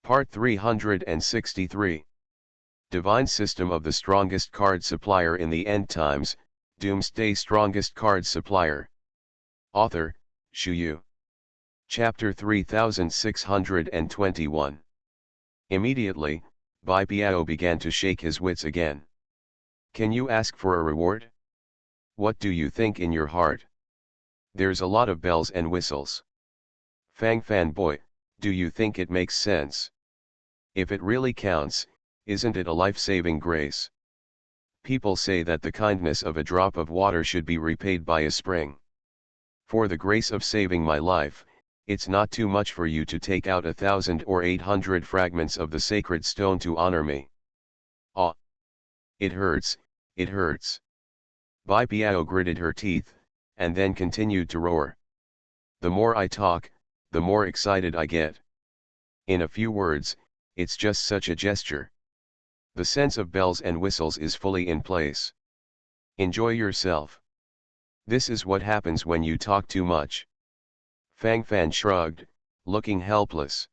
Part 363. Divine System of the Strongest Card Supplier in the End Times, Doomsday Strongest Card Supplier. Author, Shu Yu. Chapter 3621. Immediately, Bai Piao began to shake his wits again. Can you ask for a reward? What do you think in your heart? There's a lot of bells and whistles. Fang Fan boy, do you think it makes sense? If it really counts, isn't it a life-saving grace? People say that the kindness of a drop of water should be repaid by a spring. For the grace of saving my life, it's not too much for you to take out 1,000 or 800 fragments of the sacred stone to honor me. Ah! It hurts, it hurts. Bai Piao gritted her teeth, and then continued to roar. The more I talk, the more excited I get. In a few words, it's just such a gesture. The sense of bells and whistles is fully in place. Enjoy yourself. This is what happens when you talk too much. Fang Fan shrugged, looking helpless.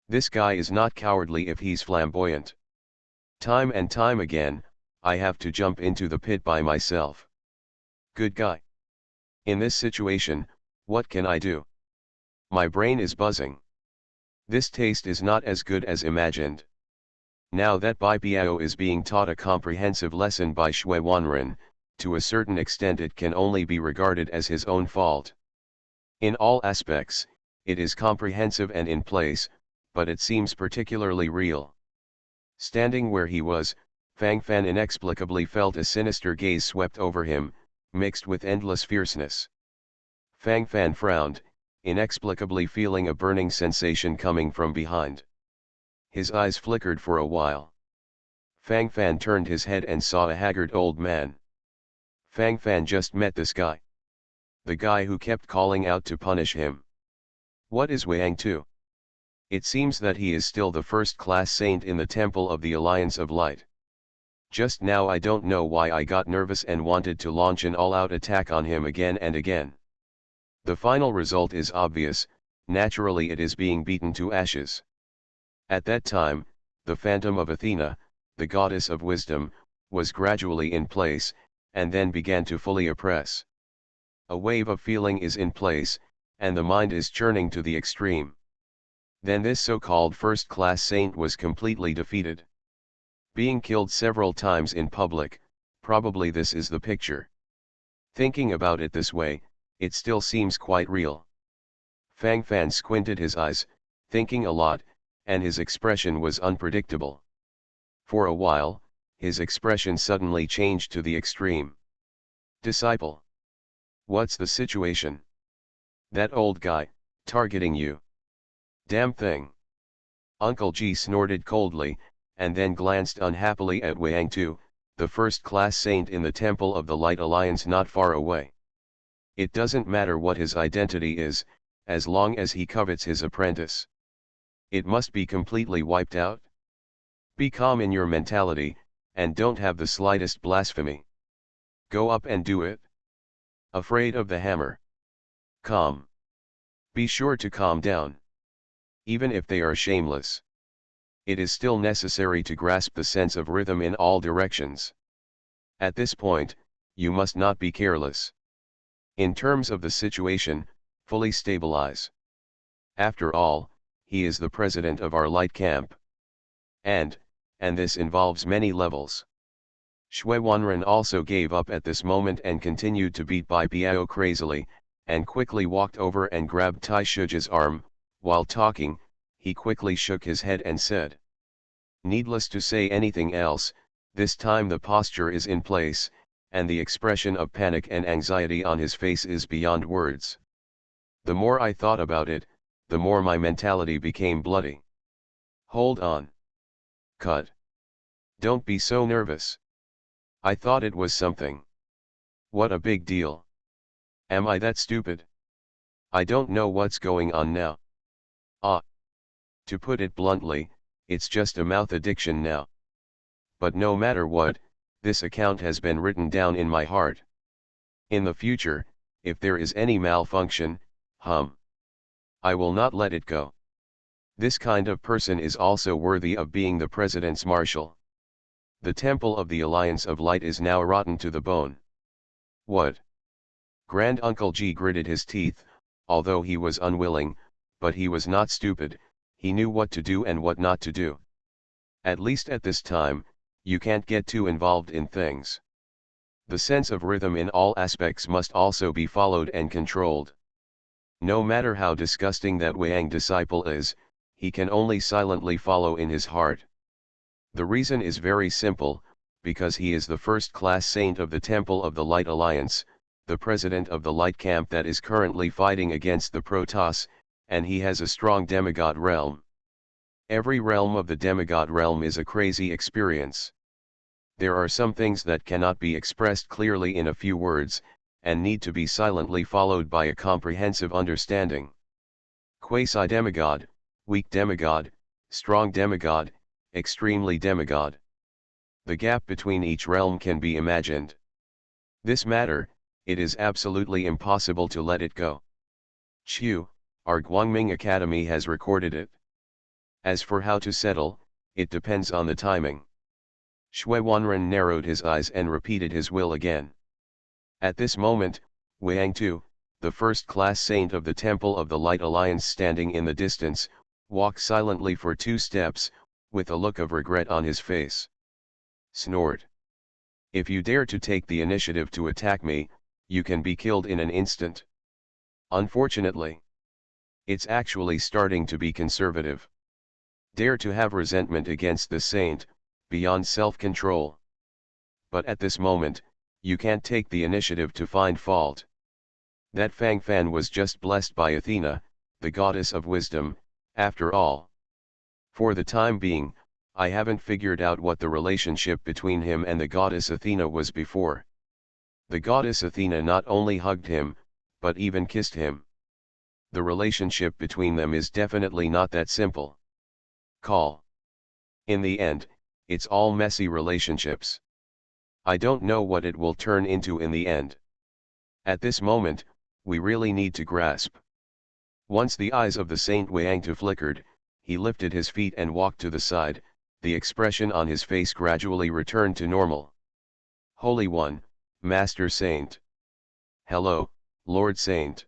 This guy is not cowardly if he's flamboyant. Time and time again, I have to jump into the pit by myself. Good guy. In this situation, what can I do? My brain is buzzing. This taste is not as good as imagined. Now that Bai Piao is being taught a comprehensive lesson by Shui Wanren, to a certain extent it can only be regarded as his own fault. In all aspects, it is comprehensive and in place, but it seems particularly real. Standing where he was, Fang Fan inexplicably felt a sinister gaze swept over him, mixed with endless fierceness. Fang Fan frowned, inexplicably feeling a burning sensation coming from behind. His eyes flickered for a while. Fang Fan turned his head and saw a haggard old man. Fang Fan just met this guy. The guy who kept calling out to punish him. What is Wang Tu? It seems that he is still the first-class saint in the Temple of the Alliance of Light. Just now I don't know why I got nervous and wanted to launch an all-out attack on him again and again. The final result is obvious, naturally it is being beaten to ashes. At that time, the phantom of Athena, the goddess of wisdom, was gradually in place, and then began to fully oppress. A wave of feeling is in place, and the mind is churning to the extreme. Then this so-called first-class saint was completely defeated. Being killed several times in public, probably this is the picture. Thinking about it this way, it still seems quite real. Fang Fan squinted his eyes, thinking a lot, and his expression was unpredictable. For a while, his expression suddenly changed to the extreme. Disciple. What's the situation? That old guy, targeting you. Damn thing. Uncle G snorted coldly, and then glanced unhappily at Wang Tu, the first-class saint in the Temple of the Light Alliance not far away. It doesn't matter what his identity is, as long as he covets his apprentice. It must be completely wiped out. Be calm in your mentality, and don't have the slightest blasphemy. Go up and do it. Afraid of the hammer? Calm. Be sure to calm down. Even if they are shameless. It is still necessary to grasp the sense of rhythm in all directions. At this point, you must not be careless. In terms of the situation, fully stabilize. After all, he is the president of our light camp. And this involves many levels. Shui Wanren also gave up at this moment and continued to beat Bai Piao crazily, and quickly walked over and grabbed Tai Shuji's arm. While talking, he quickly shook his head and said. Needless to say anything else, this time the posture is in place, and the expression of panic and anxiety on his face is beyond words. The more I thought about it, the more my mentality became bloody. Hold on. Cut. Don't be so nervous. I thought it was something. What a big deal. Am I that stupid? I don't know what's going on now. Ah. To put it bluntly, it's just a mouth addiction now. But no matter what, this account has been written down in my heart. In the future, if there is any malfunction, I will not let it go. This kind of person is also worthy of being the president's marshal. The temple of the Alliance of Light is now rotten to the bone. What? Grand Uncle G gritted his teeth, although he was unwilling, but he was not stupid, he knew what to do and what not to do. At least at this time, you can't get too involved in things. The sense of rhythm in all aspects must also be followed and controlled. No matter how disgusting that Wang disciple is, he can only silently follow in his heart. The reason is very simple, because he is the first-class saint of the Temple of the Light Alliance, the president of the Light Camp that is currently fighting against the Protoss, and he has a strong demigod realm. Every realm of the demigod realm is a crazy experience. There are some things that cannot be expressed clearly in a few words, and need to be silently followed by a comprehensive understanding. Quasi-demigod, weak demigod, strong demigod, extremely demigod. The gap between each realm can be imagined. This matter, it is absolutely impossible to let it go. Chu, our Guangming Academy has recorded it. As for how to settle, it depends on the timing. Shui Wanren narrowed his eyes and repeated his will again. At this moment, Wang Tu, the first-class saint of the Temple of the Light Alliance standing in the distance, walked silently for 2 steps, with a look of regret on his face. Snored. If you dare to take the initiative to attack me, you can be killed in an instant. Unfortunately, it's actually starting to be conservative. Dare to have resentment against the saint, beyond self-control. But at this moment, you can't take the initiative to find fault. That Fang Fan was just blessed by Athena, the goddess of wisdom, after all. For the time being, I haven't figured out what the relationship between him and the goddess Athena was before. The goddess Athena not only hugged him, but even kissed him. The relationship between them is definitely not that simple. Call. In the end, it's all messy relationships. I don't know what it will turn into in the end. At this moment, we really need to grasp. Once the eyes of the Saint Wangtu flickered, he lifted his feet and walked to the side, the expression on his face gradually returned to normal. Holy One, Master Saint. Hello, Lord Saint.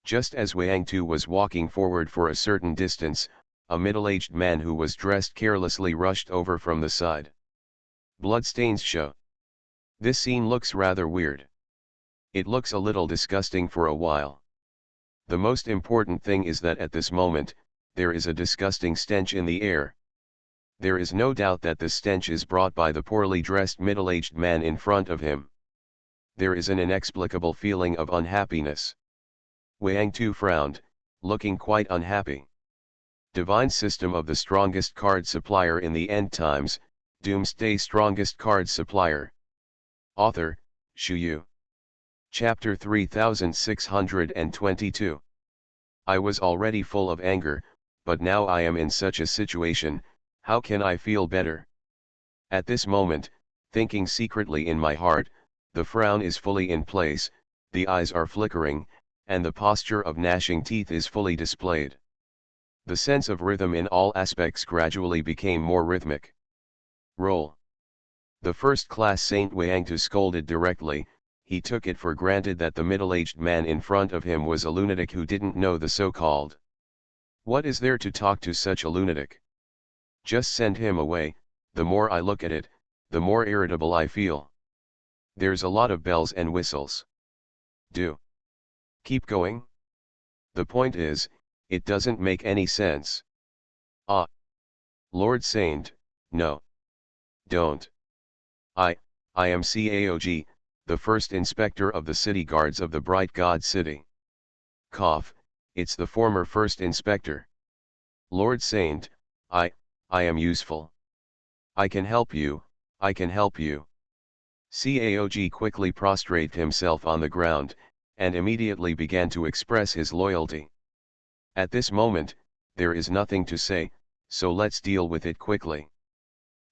Just as Wangtu was walking forward for a certain distance, a middle-aged man who was dressed carelessly rushed over from the side. Bloodstains show. This scene looks rather weird. It looks a little disgusting for a while. The most important thing is that at this moment, there is a disgusting stench in the air. There is no doubt that the stench is brought by the poorly dressed middle-aged man in front of him. There is an inexplicable feeling of unhappiness. Wangtu frowned, looking quite unhappy. Divine System of the Strongest Card Supplier in the End Times, Doomsday Strongest Card Supplier. Author, Shu Yu. Chapter 3622. I was already full of anger, but now I am in such a situation, how can I feel better? At this moment, thinking secretly in my heart, the frown is fully in place, the eyes are flickering, and the posture of gnashing teeth is fully displayed. The sense of rhythm in all aspects gradually became more rhythmic. Roll. The first-class Saint Wangtu scolded directly. He took it for granted that the middle-aged man in front of him was a lunatic who didn't know the so-called. What is there to talk to such a lunatic? Just send him away. The more I look at it, the more irritable I feel. There's a lot of bells and whistles. Do. Keep going. The point is, it doesn't make any sense. Ah. Lord Saint, no. Don't. I am Caog, the first inspector of the city guards of the Bright God City. Cough, it's the former first inspector. Lord Saint, I am useful. I can help you, I can help you. Caog quickly prostrated himself on the ground, and immediately began to express his loyalty. At this moment, there is nothing to say, so let's deal with it quickly.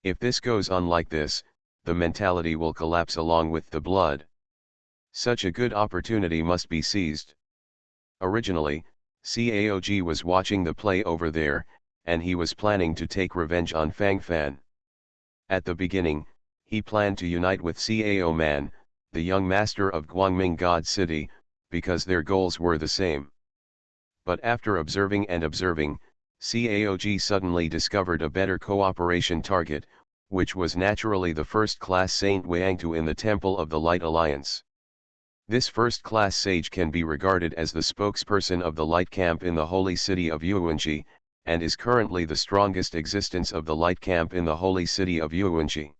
If this goes on like this, the mentality will collapse along with the blood. Such a good opportunity must be seized. Originally, Caog was watching the play over there, and he was planning to take revenge on Fang Fan. At the beginning, he planned to unite with Cao Man, the young master of Guangming God City, because their goals were the same. But after observing and observing, Caog suddenly discovered a better cooperation target, which was naturally the first-class Saint Wangtu in the Temple of the Light Alliance. This first-class sage can be regarded as the spokesperson of the Light Camp in the holy city of Yuanxi, and is currently the strongest existence of the Light Camp in the holy city of Yuanxi.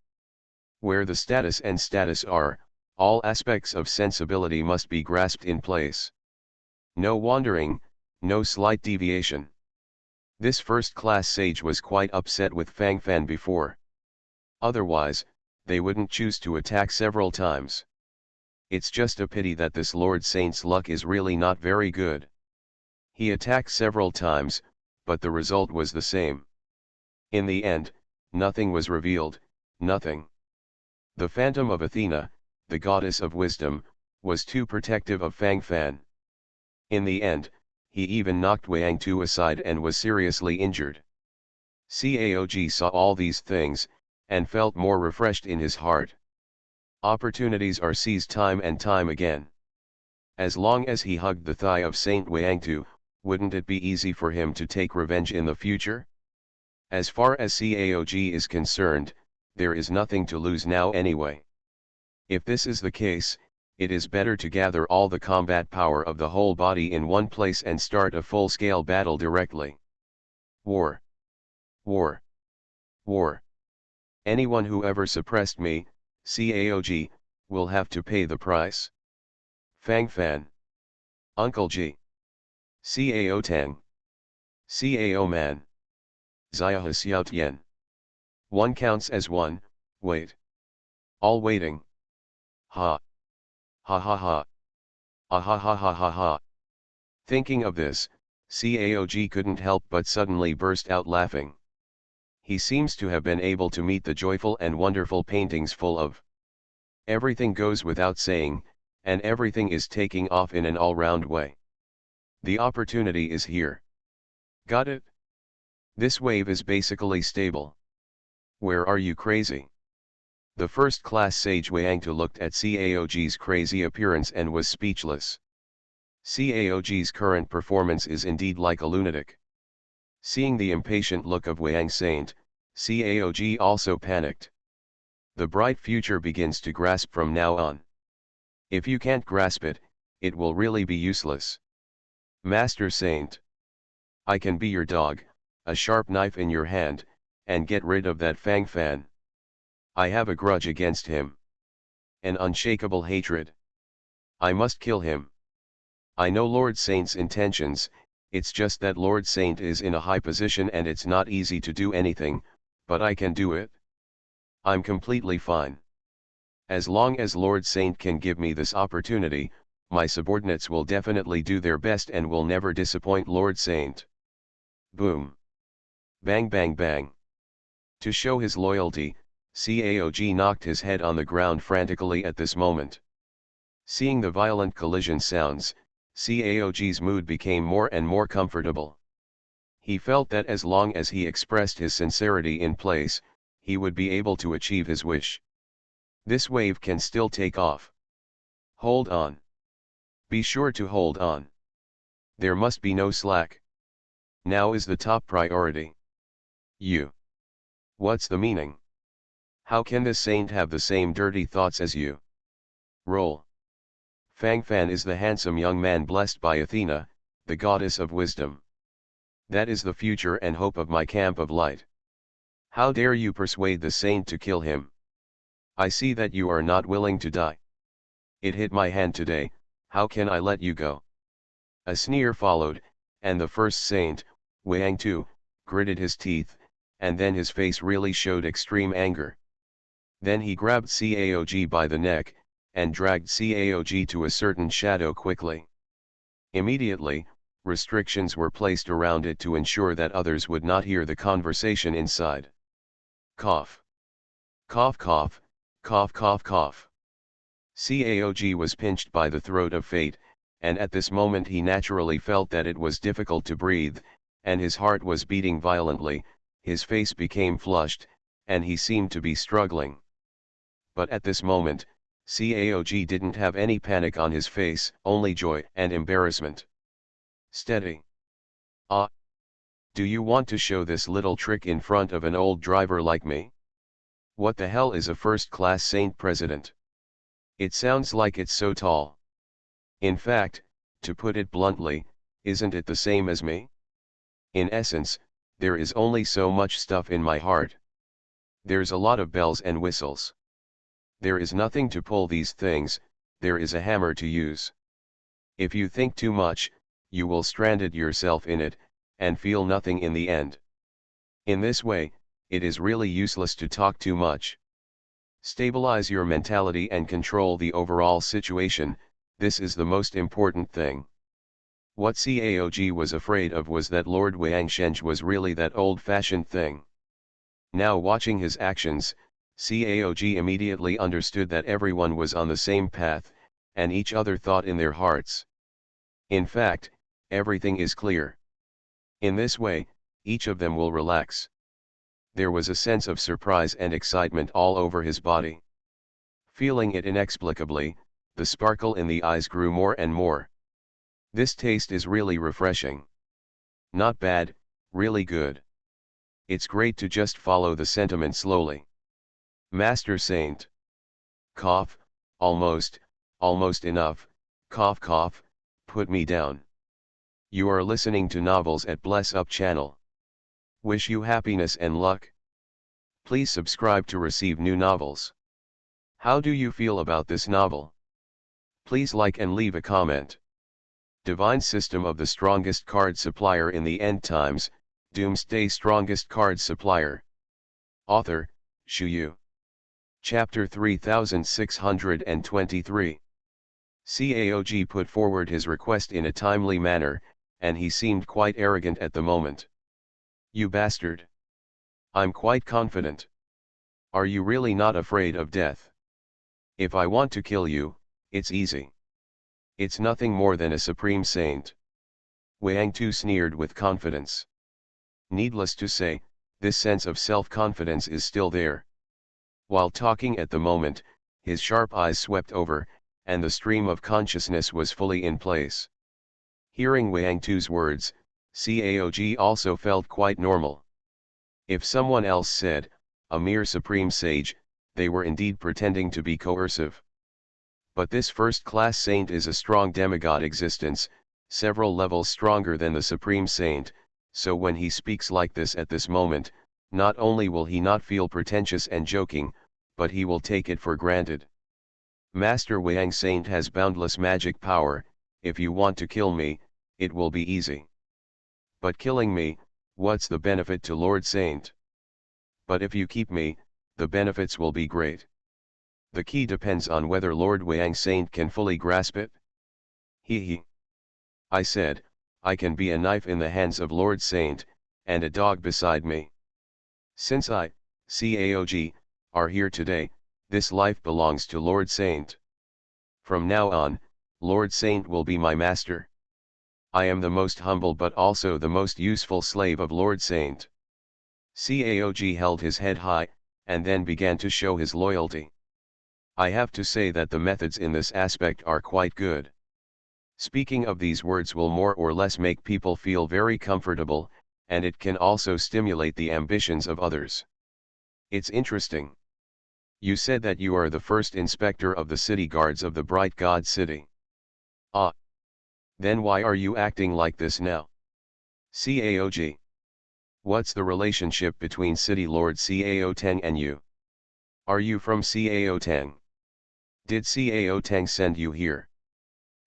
Where the status are, all aspects of sensibility must be grasped in place. No wandering, no slight deviation. This first-class sage was quite upset with Fang Fan before. Otherwise, they wouldn't choose to attack several times. It's just a pity that this Lord Saint's luck is really not very good. He attacked several times, but the result was the same. In the end, nothing was revealed, nothing. The phantom of Athena, the goddess of wisdom, was too protective of Fang Fan. In the end, he even knocked Wang Tu aside and was seriously injured. Caog saw all these things, and felt more refreshed in his heart. Opportunities are seized time and time again. As long as he hugged the thigh of Saint Wangtu, wouldn't it be easy for him to take revenge in the future? As far as Caog is concerned, there is nothing to lose now anyway. If this is the case, it is better to gather all the combat power of the whole body in one place and start a full-scale battle directly. War. War. War. Anyone who ever suppressed me, Caog, will have to pay the price. Fang Fan. Uncle G. Cao Tang. Cao Man. Zia Xiao Tian. One counts as one, wait. All waiting. Ha. Ha ha ha. Ah ha ha ha ha ha. Thinking of this, Caog couldn't help but suddenly burst out laughing. He seems to have been able to meet the joyful and wonderful paintings full of everything goes without saying, and everything is taking off in an all-round way. The opportunity is here. Got it? This wave is basically stable. Where are you crazy? The first-class sage Wangtu looked at Caog's crazy appearance and was speechless. Caog's current performance is indeed like a lunatic. Seeing the impatient look of Wang Saint, Caog also panicked. The bright future begins to grasp from now on. If you can't grasp it, it will really be useless. Master Saint. I can be your dog, a sharp knife in your hand, and get rid of that Fang Fan. I have a grudge against him. An unshakable hatred. I must kill him. I know Lord Saint's intentions, it's just that Lord Saint is in a high position and it's not easy to do anything, but I can do it. I'm completely fine. As long as Lord Saint can give me this opportunity, my subordinates will definitely do their best and will never disappoint Lord Saint. Boom. Bang bang bang. To show his loyalty, Caog knocked his head on the ground frantically at this moment. Seeing the violent collision sounds, Caog's mood became more and more comfortable. He felt that as long as he expressed his sincerity in place, he would be able to achieve his wish. This wave can still take off. Hold on. Be sure to hold on. There must be no slack. Now is the top priority. You. What's the meaning? How can this saint have the same dirty thoughts as you? Roll. Fang Fan is the handsome young man blessed by Athena, the goddess of wisdom. That is the future and hope of my camp of light. How dare you persuade the saint to kill him? I see that you are not willing to die. It hit my hand today, how can I let you go? A sneer followed, and the first saint, Wangtu, gritted his teeth, and then his face really showed extreme anger. Then he grabbed Caog by the neck, and dragged Caog to a certain shadow quickly. Immediately, restrictions were placed around it to ensure that others would not hear the conversation inside. Cough. Cough cough, cough cough cough. Caog was pinched by the throat of fate, and at this moment he naturally felt that it was difficult to breathe, and his heart was beating violently, his face became flushed, and he seemed to be struggling. But at this moment, Caog didn't have any panic on his face, only joy and embarrassment. Steady. Ah. Do you want to show this little trick in front of an old driver like me? What the hell is a first-class saint president? It sounds like it's so tall. In fact, to put it bluntly, isn't it the same as me? In essence, there is only so much stuff in my heart. There's a lot of bells and whistles. There is nothing to pull these things, there is a hammer to use. If you think too much, you will stranded yourself in it, and feel nothing in the end. In this way, it is really useless to talk too much. Stabilize your mentality and control the overall situation, this is the most important thing. What Caog was afraid of was that Lord Wangsheng was really that old-fashioned thing. Now watching his actions, Caog immediately understood that everyone was on the same path, and each other thought in their hearts. In fact, everything is clear. In this way, each of them will relax. There was a sense of surprise and excitement all over his body. Feeling it inexplicably, the sparkle in the eyes grew more and more. This taste is really refreshing. Not bad, really good. It's great to just follow the sentiment slowly. Master Saint. Cough, almost enough, cough cough, put me down. You are listening to Novels at Bless Up channel. Wish you happiness and luck. Please subscribe to receive new novels. How do you feel about this novel? Please like and leave a comment. Divine System of the Strongest Card Supplier in the End Times, Doomsday Strongest Card Supplier. Author, Shu Yu. Chapter 3623. Caog put forward his request in a timely manner, and he seemed quite arrogant at the moment. You bastard! I'm quite confident. Are you really not afraid of death? If I want to kill you, it's easy. It's nothing more than a supreme saint. Wang Tu sneered with confidence. Needless to say, this sense of self-confidence is still there. While talking at the moment, his sharp eyes swept over, and the stream of consciousness was fully in place. Hearing Wang Tu's words, Caog also felt quite normal. If someone else said, a mere supreme sage, they were indeed pretending to be coercive. But this first-class saint is a strong demigod existence, several levels stronger than the supreme saint, so when he speaks like this at this moment, not only will he not feel pretentious and joking, but he will take it for granted. Master Wang Saint has boundless magic power, if you want to kill me, it will be easy. But killing me, what's the benefit to Lord Saint? But if you keep me, the benefits will be great. The key depends on whether Lord Wang Saint can fully grasp it. He. I said, I can be a knife in the hands of Lord Saint, and a dog beside me. Since I, Caog, are here today, this life belongs to Lord Saint. From now on, Lord Saint will be my master. I am the most humble but also the most useful slave of Lord Saint. Caog held his head high, and then began to show his loyalty. I have to say that the methods in this aspect are quite good. Speaking of these words will more or less make people feel very comfortable, and it can also stimulate the ambitions of others. It's interesting. You said that you are the first inspector of the city guards of the Bright God City. Ah. Then why are you acting like this now? Caog. What's the relationship between City Lord Cao Teng and you? Are you from Cao Teng? Did Cao Teng send you here?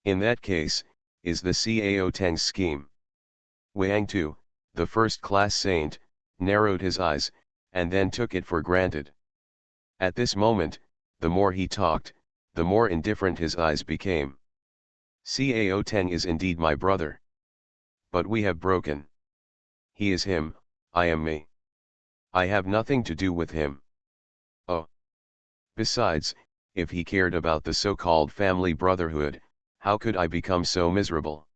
In that case, is the Cao Teng's scheme? Wang Tu, the first-class saint, narrowed his eyes, and then took it for granted. At this moment, the more he talked, the more indifferent his eyes became. Cao Teng is indeed my brother. But we have broken. He is him, I am me. I have nothing to do with him. Oh. Besides, if he cared about the so-called family brotherhood, How could I become so miserable?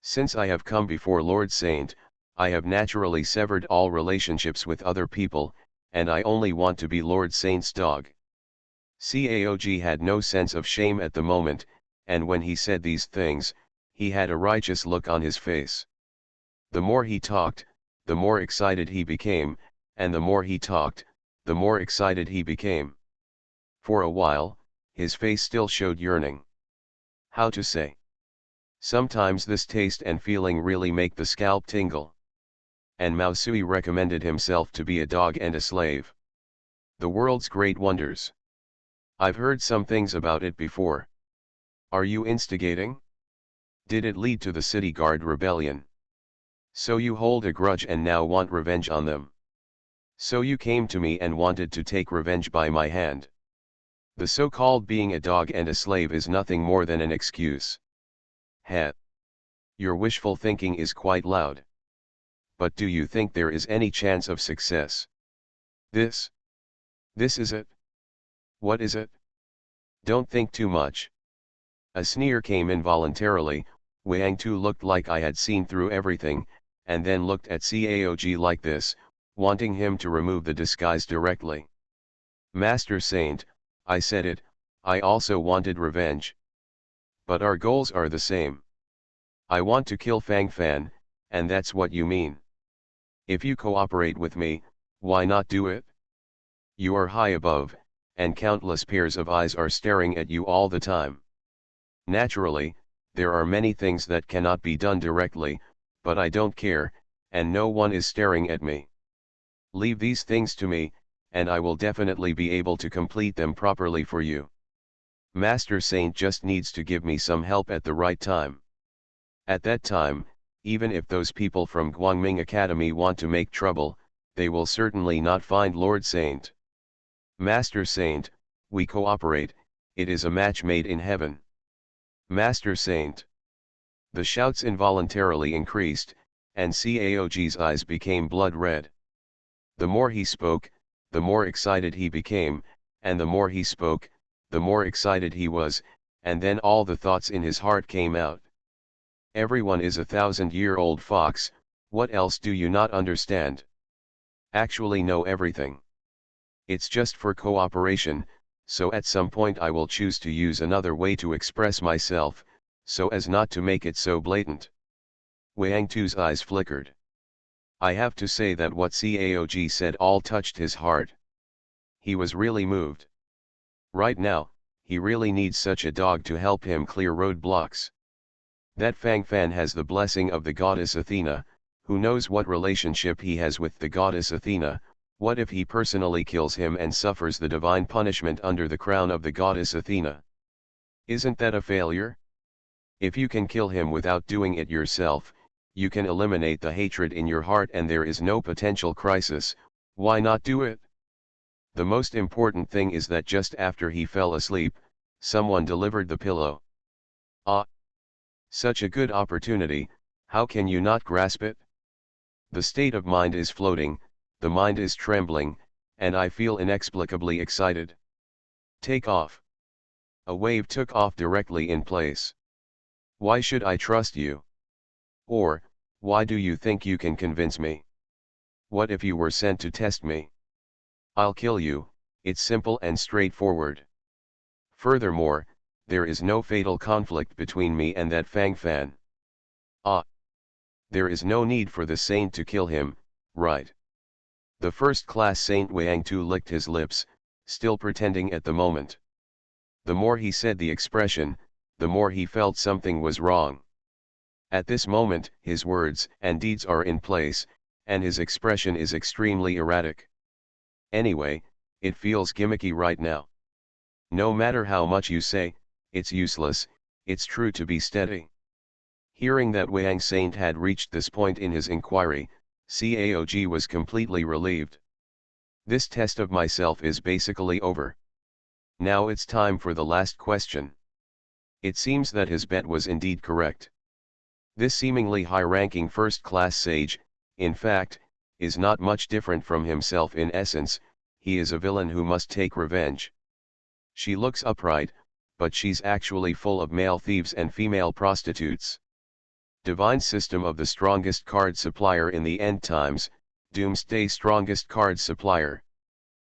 Since I have come before Lord Saint, I have naturally severed all relationships with other people, and I only want to be Lord Saint's dog. Caog had no sense of shame at the moment, and when he said these things, he had a righteous look on his face. The more he talked, the more excited he became, and the more he talked, the more excited he became. For a while, his face still showed yearning. How to say? Sometimes this taste and feeling really make the scalp tingle. And Mausui recommended himself to be a dog and a slave. The world's great wonders. I've heard some things about it before. Are you instigating? Did it lead to the city guard rebellion? So you hold a grudge and now want revenge on them. So you came to me and wanted to take revenge by my hand. The so-called being a dog and a slave is nothing more than an excuse. Heh. Your wishful thinking is quite loud. But do you think there is any chance of success? This is it. What is it? Don't think too much. A sneer came involuntarily. Wang Tu looked like I had seen through everything, and then looked at Caog like this, wanting him to remove the disguise directly. Master Saint, I said it, I also wanted revenge. But our goals are the same. I want to kill Fang Fan, and that's what you mean. If you cooperate with me, why not do it? You are high above, and countless pairs of eyes are staring at you all the time. Naturally, there are many things that cannot be done directly, but I don't care, and no one is staring at me. Leave these things to me, and I will definitely be able to complete them properly for you. Master Saint just needs to give me some help at the right time. At that time, even if those people from Guangming Academy want to make trouble, they will certainly not find Lord Saint. Master Saint, we cooperate, it is a match made in heaven. Master Saint. The shouts involuntarily increased, and Caog's eyes became blood red. The more he spoke, the more excited he became, and the more he spoke, the more excited he was, and then all the thoughts in his heart came out. Everyone is a 1,000-year-old fox, what else do you not understand? Actually know everything. It's just for cooperation, so at some point I will choose to use another way to express myself, so as not to make it so blatant. Wang Tu's eyes flickered. I have to say that what Caog said all touched his heart. He was really moved. Right now, he really needs such a dog to help him clear roadblocks. That Fang Fan has the blessing of the goddess Athena, who knows what relationship he has with the goddess Athena. What if he personally kills him and suffers the divine punishment under the crown of the goddess Athena? Isn't that a failure? If you can kill him without doing it yourself, you can eliminate the hatred in your heart and there is no potential crisis. Why not do it? The most important thing is that just after he fell asleep, someone delivered the pillow. Ah! Such a good opportunity, how can you not grasp it? The state of mind is floating, the mind is trembling, and I feel inexplicably excited. Take off. A wave took off directly in place. Why should I trust you? Or, why do you think you can convince me? What if you were sent to test me? I'll kill you, it's simple and straightforward. Furthermore, there is no fatal conflict between me and that Fang Fan. Ah! There is no need for the saint to kill him, right? The first-class Saint Wang Tu licked his lips, still pretending at the moment. The more he said the expression, the more he felt something was wrong. At this moment, his words and deeds are in place, and his expression is extremely erratic. Anyway, it feels gimmicky right now. No matter how much you say, it's useless, it's true to be steady. Hearing that Wang Saint had reached this point in his inquiry, Caog was completely relieved. This test of myself is basically over. Now it's time for the last question. It seems that his bet was indeed correct. This seemingly high-ranking first-class sage, in fact, is not much different from himself in essence. He is a villain who must take revenge. She looks upright, but she's actually full of male thieves and female prostitutes. Divine system of the strongest card supplier in the end times, Doomsday strongest card supplier.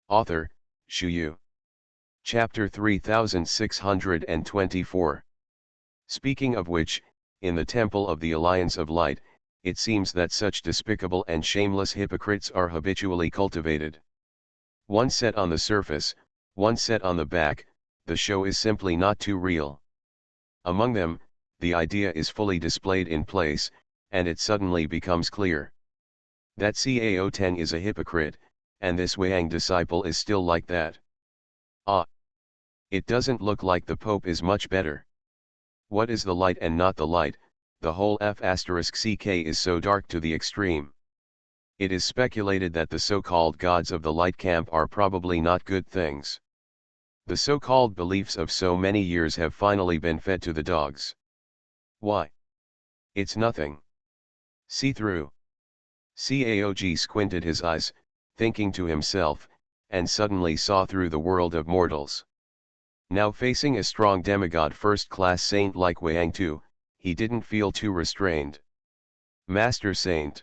Author, Shu Yu. Chapter 3624. Speaking of which, in the Temple of the Alliance of Light, it seems that such despicable and shameless hypocrites are habitually cultivated. One set on the surface, one set on the back, the show is simply not too real. Among them, the idea is fully displayed in place, and it suddenly becomes clear that Cao Teng is a hypocrite, and this Wang disciple is still like that. It doesn't look like the Pope is much better. What is the light and not the light? The whole F***ck is so dark to the extreme. It is speculated that the so-called gods of the light camp are probably not good things. The so-called beliefs of so many years have finally been fed to the dogs. Why? It's nothing. See through. Caog squinted his eyes, thinking to himself, and suddenly saw through the world of mortals. Now facing a strong demigod first-class saint like Wang Tu, he didn't feel too restrained. Master Saint.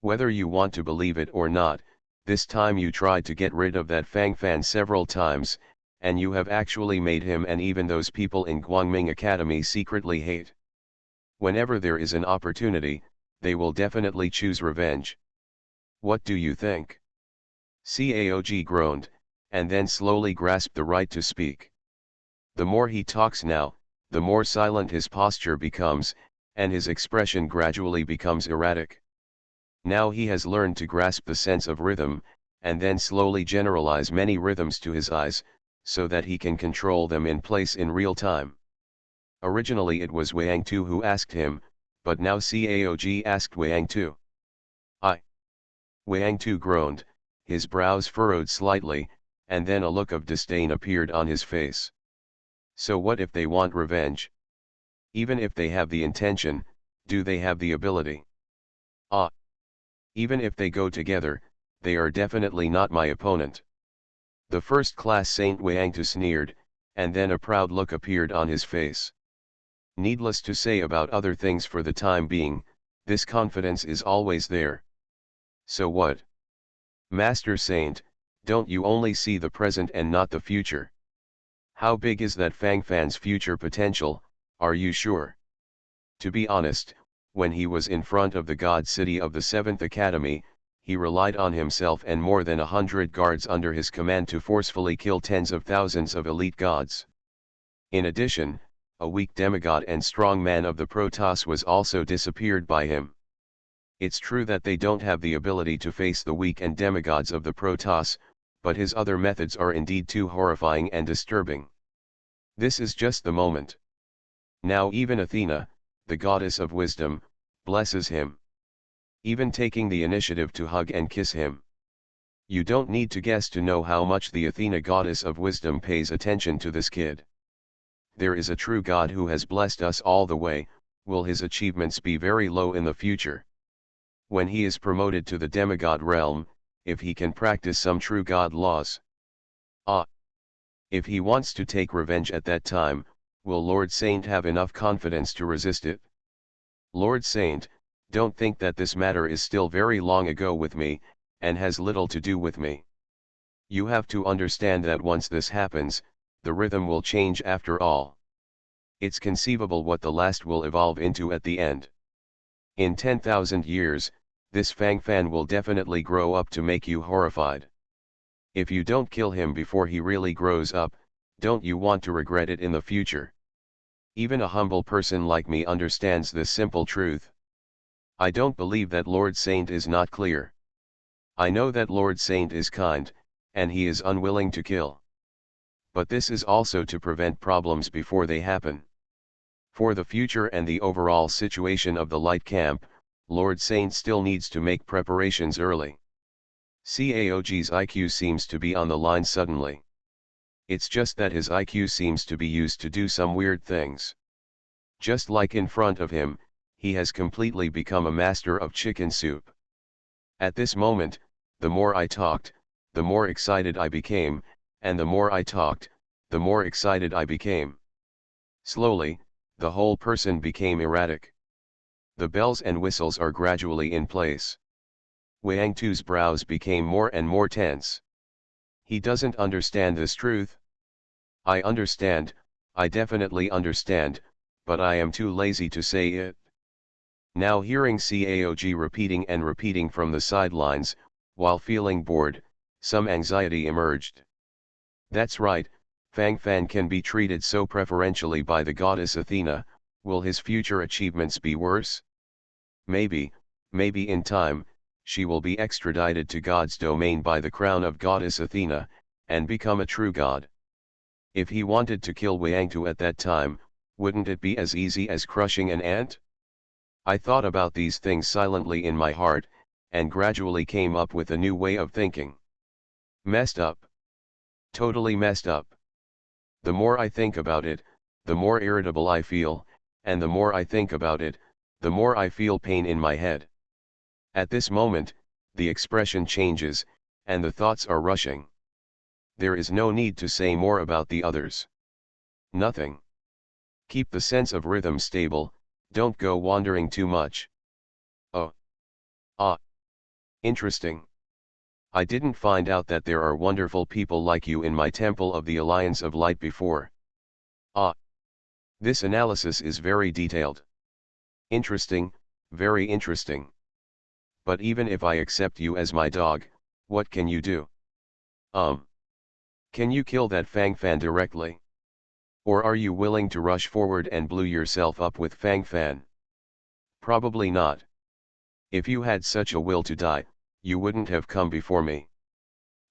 Whether you want to believe it or not, this time you tried to get rid of that Fang Fan several times, and you have actually made him and even those people in Guangming Academy secretly hate. Whenever there is an opportunity, they will definitely choose revenge. What do you think? Caog groaned, and then slowly grasped the right to speak. The more he talks now, the more silent his posture becomes, and his expression gradually becomes erratic. Now he has learned to grasp the sense of rhythm, and then slowly generalize many rhythms to his eyes, so that he can control them in place in real time. Originally it was Wang Tu who asked him, but now Caog asked Wang Tu. Wang Tu groaned, his brows furrowed slightly, and then a look of disdain appeared on his face. So what if they want revenge? Even if they have the intention, do they have the ability? Even if they go together, they are definitely not my opponent. The first-class Saint Wang Tu sneered, and then a proud look appeared on his face. Needless to say about other things for the time being, this confidence is always there. So what? Master Saint, don't you only see the present and not the future? How big is that Fang Fan's future potential, are you sure? To be honest, when he was in front of the God City of the 7th Academy, he relied on himself and more than 100 guards under his command to forcefully kill tens of thousands of elite gods. In addition, a weak demigod and strong man of the Protoss was also disappeared by him. It's true that they don't have the ability to face the weak and demigods of the Protoss, but his other methods are indeed too horrifying and disturbing. This is just the moment. Now even Athena, the goddess of wisdom, blesses him. Even taking the initiative to hug and kiss him. You don't need to guess to know how much the Athena goddess of wisdom pays attention to this kid. There is a true God who has blessed us all the way, will his achievements be very low in the future? When he is promoted to the demigod realm, if he can practice some true God laws. If he wants to take revenge at that time, will Lord Saint have enough confidence to resist it? Lord Saint, don't think that this matter is still very long ago with me, and has little to do with me. You have to understand that once this happens, the rhythm will change after all. It's conceivable what the last will evolve into at the end. In 10,000 years, this Fang Fan will definitely grow up to make you horrified. If you don't kill him before he really grows up, don't you want to regret it in the future? Even a humble person like me understands this simple truth. I don't believe that Lord Saint is not clear. I know that Lord Saint is kind, and he is unwilling to kill. But this is also to prevent problems before they happen. For the future and the overall situation of the light camp, Lord Saint still needs to make preparations early. Caog's IQ seems to be on the line suddenly. It's just that his IQ seems to be used to do some weird things. Just like in front of him, he has completely become a master of chicken soup. At this moment, the more I talked, the more excited I became, and the more I talked, the more excited I became. Slowly, the whole person became erratic. The bells and whistles are gradually in place. Wang Tu's brows became more and more tense. He doesn't understand this truth. I understand, I definitely understand, but I am too lazy to say it. Now hearing Caog repeating and repeating from the sidelines, while feeling bored, some anxiety emerged. That's right, Fang Fan can be treated so preferentially by the goddess Athena. Will his future achievements be worse? Maybe in time, she will be extradited to God's domain by the crown of goddess Athena, and become a true god. If he wanted to kill Wangtu at that time, wouldn't it be as easy as crushing an ant? I thought about these things silently in my heart, and gradually came up with a new way of thinking. Messed up. Totally messed up. The more I think about it, the more irritable I feel, and the more I think about it, the more I feel pain in my head. At this moment, the expression changes, and the thoughts are rushing. There is no need to say more about the others. Nothing. Keep the sense of rhythm stable, don't go wandering too much. Oh. Ah. Interesting. I didn't find out that there are wonderful people like you in my Temple of the Alliance of Light before. Ah. This analysis is very detailed. Interesting, very interesting. But even if I accept you as my dog, what can you do? Can you kill that Fang Fan directly? Or are you willing to rush forward and blow yourself up with Fang Fan? Probably not. If you had such a will to die, you wouldn't have come before me.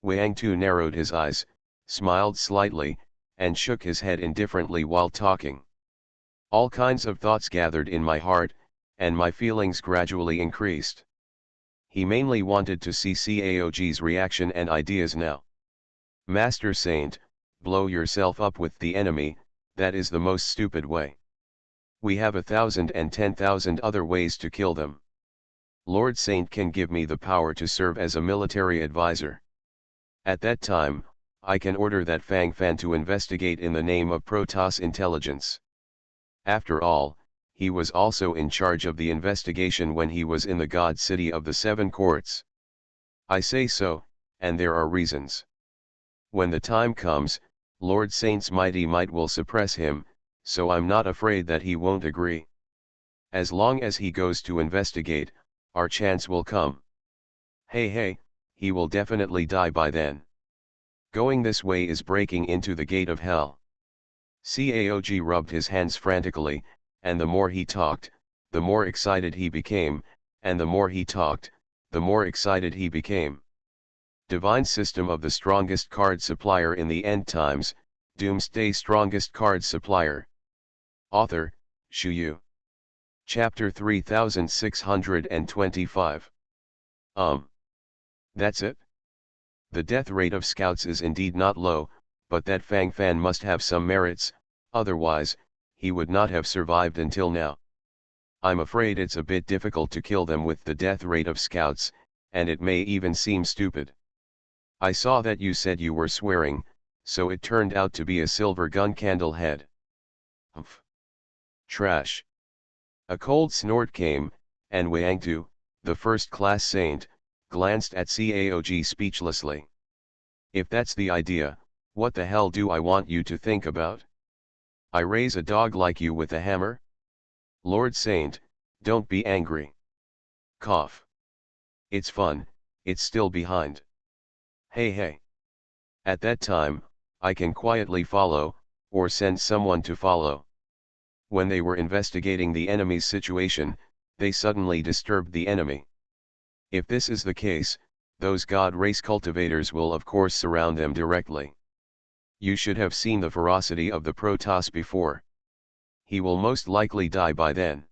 Wang Tu narrowed his eyes, smiled slightly, and shook his head indifferently while talking. All kinds of thoughts gathered in my heart, and my feelings gradually increased. He mainly wanted to see Caog's reaction and ideas now. Master Saint, blow yourself up with the enemy, that is the most stupid way. We have 1,000 and 10,000 other ways to kill them. Lord Saint can give me the power to serve as a military advisor. At that time, I can order that Fang Fan to investigate in the name of Protoss intelligence. After all, he was also in charge of the investigation when he was in the God City of the Seven Courts. I say so, and there are reasons. When the time comes, Lord Saint's mighty might will suppress him, so I'm not afraid that he won't agree. As long as he goes to investigate, our chance will come. Hey, he will definitely die by then. Going this way is breaking into the gate of hell. Caog rubbed his hands frantically, and the more he talked, the more excited he became, and the more he talked, the more excited he became. Divine System of the Strongest Card Supplier in the End Times, Doomsday Strongest Card Supplier. Author, Shu Yu. Chapter 3625. That's it? The death rate of scouts is indeed not low, but that Fang Fan must have some merits, otherwise, he would not have survived until now. I'm afraid it's a bit difficult to kill them with the death rate of scouts, and it may even seem stupid. I saw that you said you were swearing, so it turned out to be a silver gun candle head. Humph. Trash. A cold snort came, and Wangtu, the first-class saint, glanced at Caog speechlessly. If that's the idea, what the hell do I want you to think about? I raise a dog like you with a hammer? Lord Saint, don't be angry. Cough. It's fun, it's still behind. Hey. At that time, I can quietly follow, or send someone to follow. When they were investigating the enemy's situation, they suddenly disturbed the enemy. If this is the case, those god race cultivators will of course surround them directly. You should have seen the ferocity of the Protoss before. He will most likely die by then.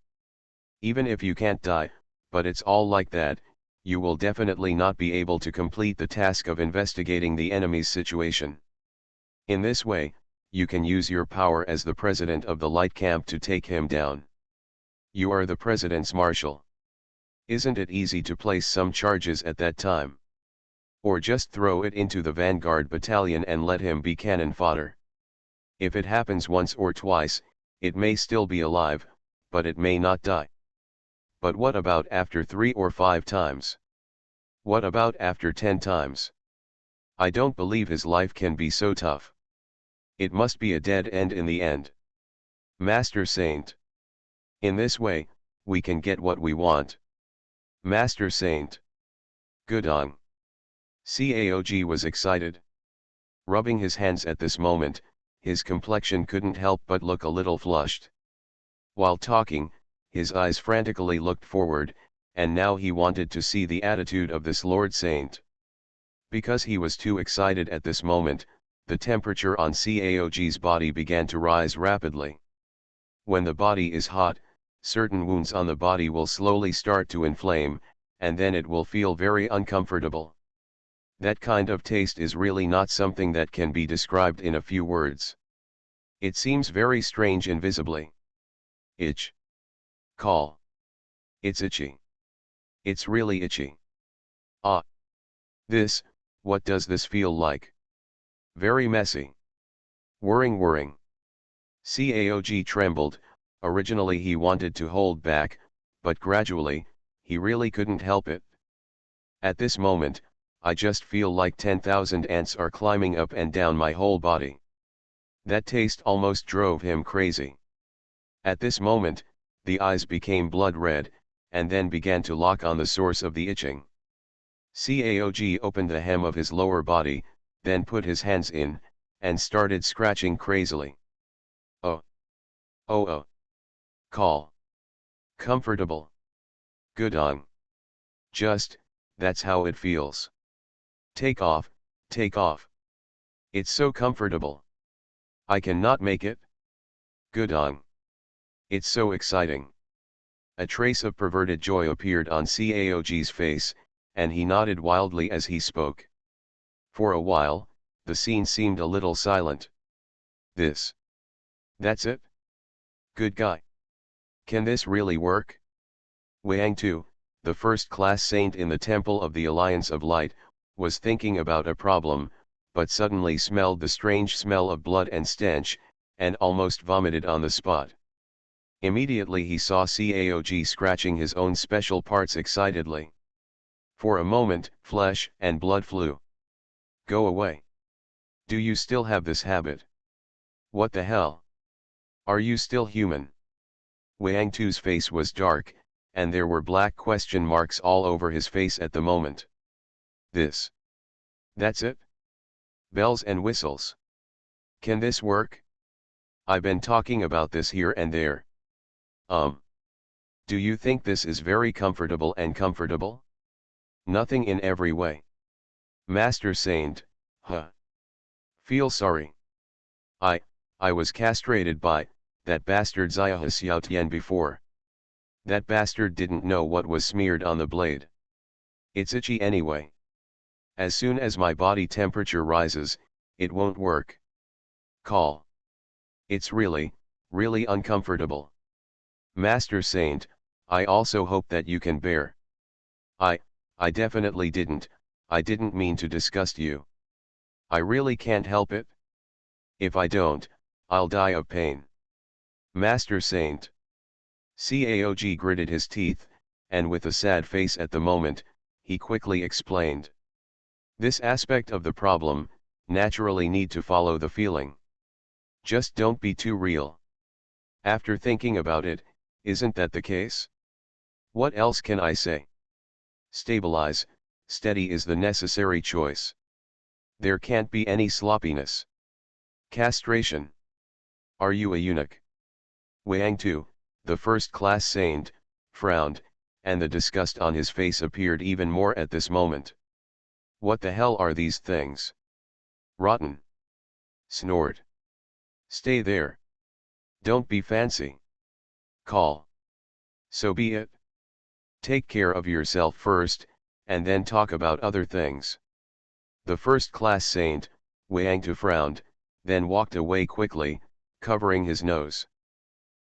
Even if you can't die, but it's all like that, you will definitely not be able to complete the task of investigating the enemy's situation. In this way, you can use your power as the president of the light camp to take him down. You are the president's marshal. Isn't it easy to place some charges at that time? Or just throw it into the vanguard battalion and let him be cannon fodder. If it happens once or twice, it may still be alive, but it may not die. But what about after 3 or 5 times? What about after 10 times? I don't believe his life can be so tough. It must be a dead end in the end. Master Saint. In this way, we can get what we want. Master Saint. Good on. Caog was excited. Rubbing his hands at this moment, his complexion couldn't help but look a little flushed. While talking, his eyes frantically looked forward, and now he wanted to see the attitude of this Lord Saint. Because he was too excited at this moment, the temperature on Caog's body began to rise rapidly. When the body is hot, certain wounds on the body will slowly start to inflame, and then it will feel very uncomfortable. That kind of taste is really not something that can be described in a few words. It seems very strange invisibly. Itch. Call. It's itchy. It's really itchy. Ah. What does this feel like? Very messy. Whirring. Caog trembled. Originally he wanted to hold back, but gradually, he really couldn't help it. At this moment, I just feel like 10,000 ants are climbing up and down my whole body. That taste almost drove him crazy. At this moment, the eyes became blood red, and then began to lock on the source of the itching. Caog opened the hem of his lower body, then put his hands in, and started scratching crazily. Oh. Call. Comfortable. Good on. Just, that's how it feels. Take off. It's so comfortable. I cannot make it. Good on. It's so exciting. A trace of perverted joy appeared on Caog's face, and he nodded wildly as he spoke. For a while, the scene seemed a little silent. That's it? Good guy. Can this really work? Wang Tu, the first-class saint in the Temple of the Alliance of Light, was thinking about a problem, but suddenly smelled the strange smell of blood and stench, and almost vomited on the spot. Immediately he saw Caog scratching his own special parts excitedly. For a moment, flesh and blood flew. Go away. Do you still have this habit? What the hell? Are you still human? Wang Tu's face was dark, and there were black question marks all over his face at the moment. That's it? Bells and whistles. Can this work? I've been talking about this here and there. Do you think this is very comfortable and comfortable? Nothing in every way. Master Saint, Feel sorry. I was castrated by that bastard Xia Xiaotian before. That bastard didn't know what was smeared on the blade. It's itchy anyway. As soon as my body temperature rises, it won't work. Call. It's really uncomfortable. Master Saint, I also hope that you can bear. I definitely didn't, I didn't mean to disgust you. I really can't help it. If I don't, I'll die of pain. Master Saint. Caog gritted his teeth, and with a sad face at the moment, he quickly explained. This aspect of the problem, naturally need to follow the feeling. Just don't be too real. After thinking about it, isn't that the case? What else can I say? Stabilize, steady is the necessary choice. There can't be any sloppiness. Castration. Are you a eunuch? Wang Tu, the first-class saint, frowned, and the disgust on his face appeared even more at this moment. What the hell are these things? Rotten. Snored. Stay there. Don't be fancy. Call. So be it. Take care of yourself first, and then talk about other things. The first-class saint, Wang Tu frowned, then walked away quickly, covering his nose.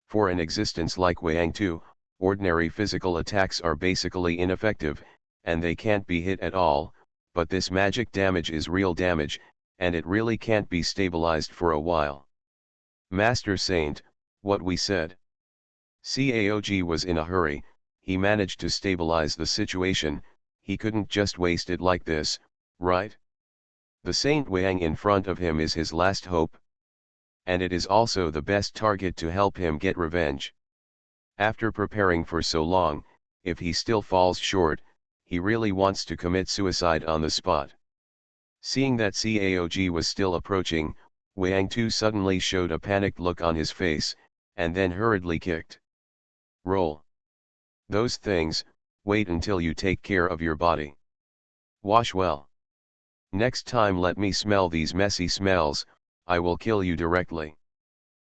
For an existence like Wang Tu, ordinary physical attacks are basically ineffective, and they can't be hit at all, but this magic damage is real damage, and it really can't be stabilized for a while. Master Saint, what we said. Caog was in a hurry, he managed to stabilize the situation, he couldn't just waste it like this, right? The Saint Wang in front of him is his last hope. And it is also the best target to help him get revenge. After preparing for so long, if he still falls short, he really wants to commit suicide on the spot. Seeing that Caog was still approaching, Wang too suddenly showed a panicked look on his face, and then hurriedly kicked. Roll. Those things, wait until you take care of your body. Wash well. Next time let me smell these messy smells, I will kill you directly.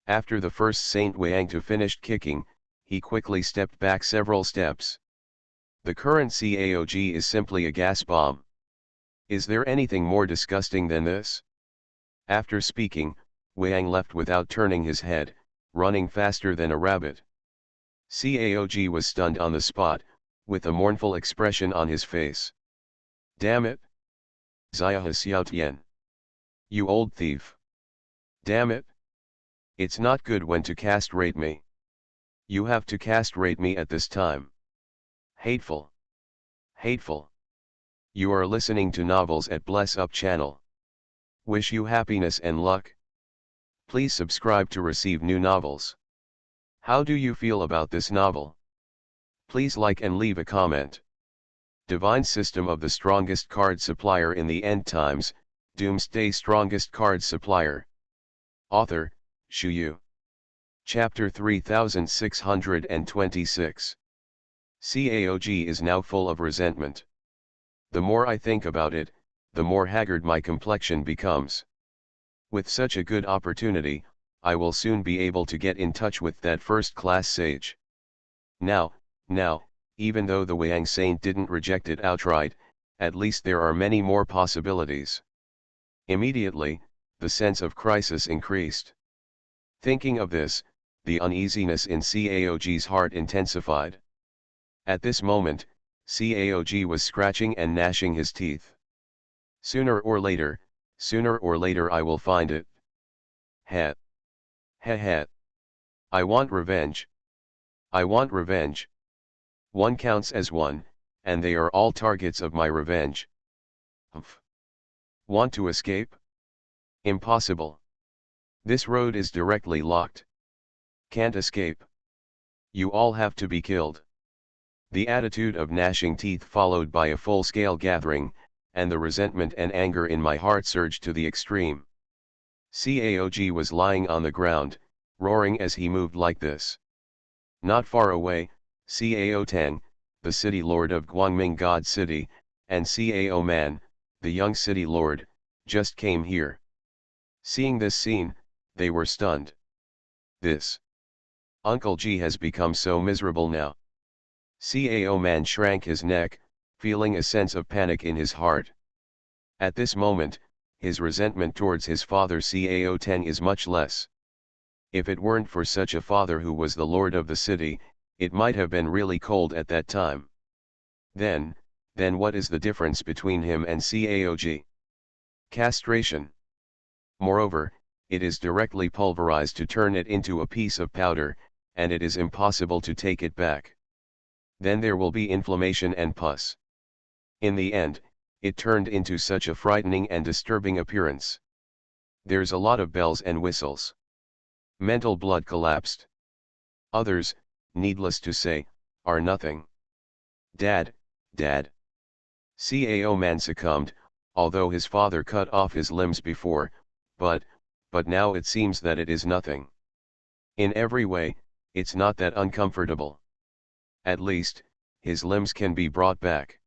After the first Saint Wang to finished kicking, he quickly stepped back several steps. The current Caog is simply a gas bomb. Is there anything more disgusting than this? After speaking, Wang left without turning his head, running faster than a rabbit. Caog was stunned on the spot, with a mournful expression on his face. Damn it! Xia Xiaotian. You old thief! Damn it! It's not good when to castrate me. You have to castrate me at this time. Hateful! Hateful! You are listening to novels at Bless Up channel. Wish you happiness and luck. Please subscribe to receive new novels. How do you feel about this novel? Please like and leave a comment. Divine System of the Strongest Card Supplier in the End Times, Doomsday Strongest Card Supplier. Author, Shu Yu. Chapter 3626. Caog is now full of resentment. The more I think about it, the more haggard my complexion becomes. With such a good opportunity, I will soon be able to get in touch with that first-class sage. Now, even though the Wang Saint didn't reject it outright, at least there are many more possibilities. Immediately, the sense of crisis increased. Thinking of this, the uneasiness in Caog's heart intensified. At this moment, Caog was scratching and gnashing his teeth. Sooner or later I will find it. Het. Het. I want revenge. I want revenge. One counts as one, and they are all targets of my revenge. Humph. Want to escape? Impossible. This road is directly locked. Can't escape. You all have to be killed. The attitude of gnashing teeth followed by a full-scale gathering, and the resentment and anger in my heart surged to the extreme. Caog was lying on the ground, roaring as he moved like this. Not far away, Cao Tang, the city lord of Guangming God City, and Cao Man, the young city lord, just came here. Seeing this scene, they were stunned. This Uncle G has become so miserable now. Cao Man shrank his neck, feeling a sense of panic in his heart. At this moment, his resentment towards his father Cao Tang is much less. If it weren't for such a father who was the lord of the city, it might have been really cold at that time. Then what is the difference between him and Caog? Castration. Moreover, it is directly pulverized to turn it into a piece of powder, and it is impossible to take it back. Then there will be inflammation and pus. In the end, it turned into such a frightening and disturbing appearance. There's a lot of bells and whistles. Mental blood collapsed. Others, needless to say, are nothing. Dad. Cao Man succumbed, although his father cut off his limbs before, but now it seems that it is nothing. In every way, it's not that uncomfortable. At least, his limbs can be brought back.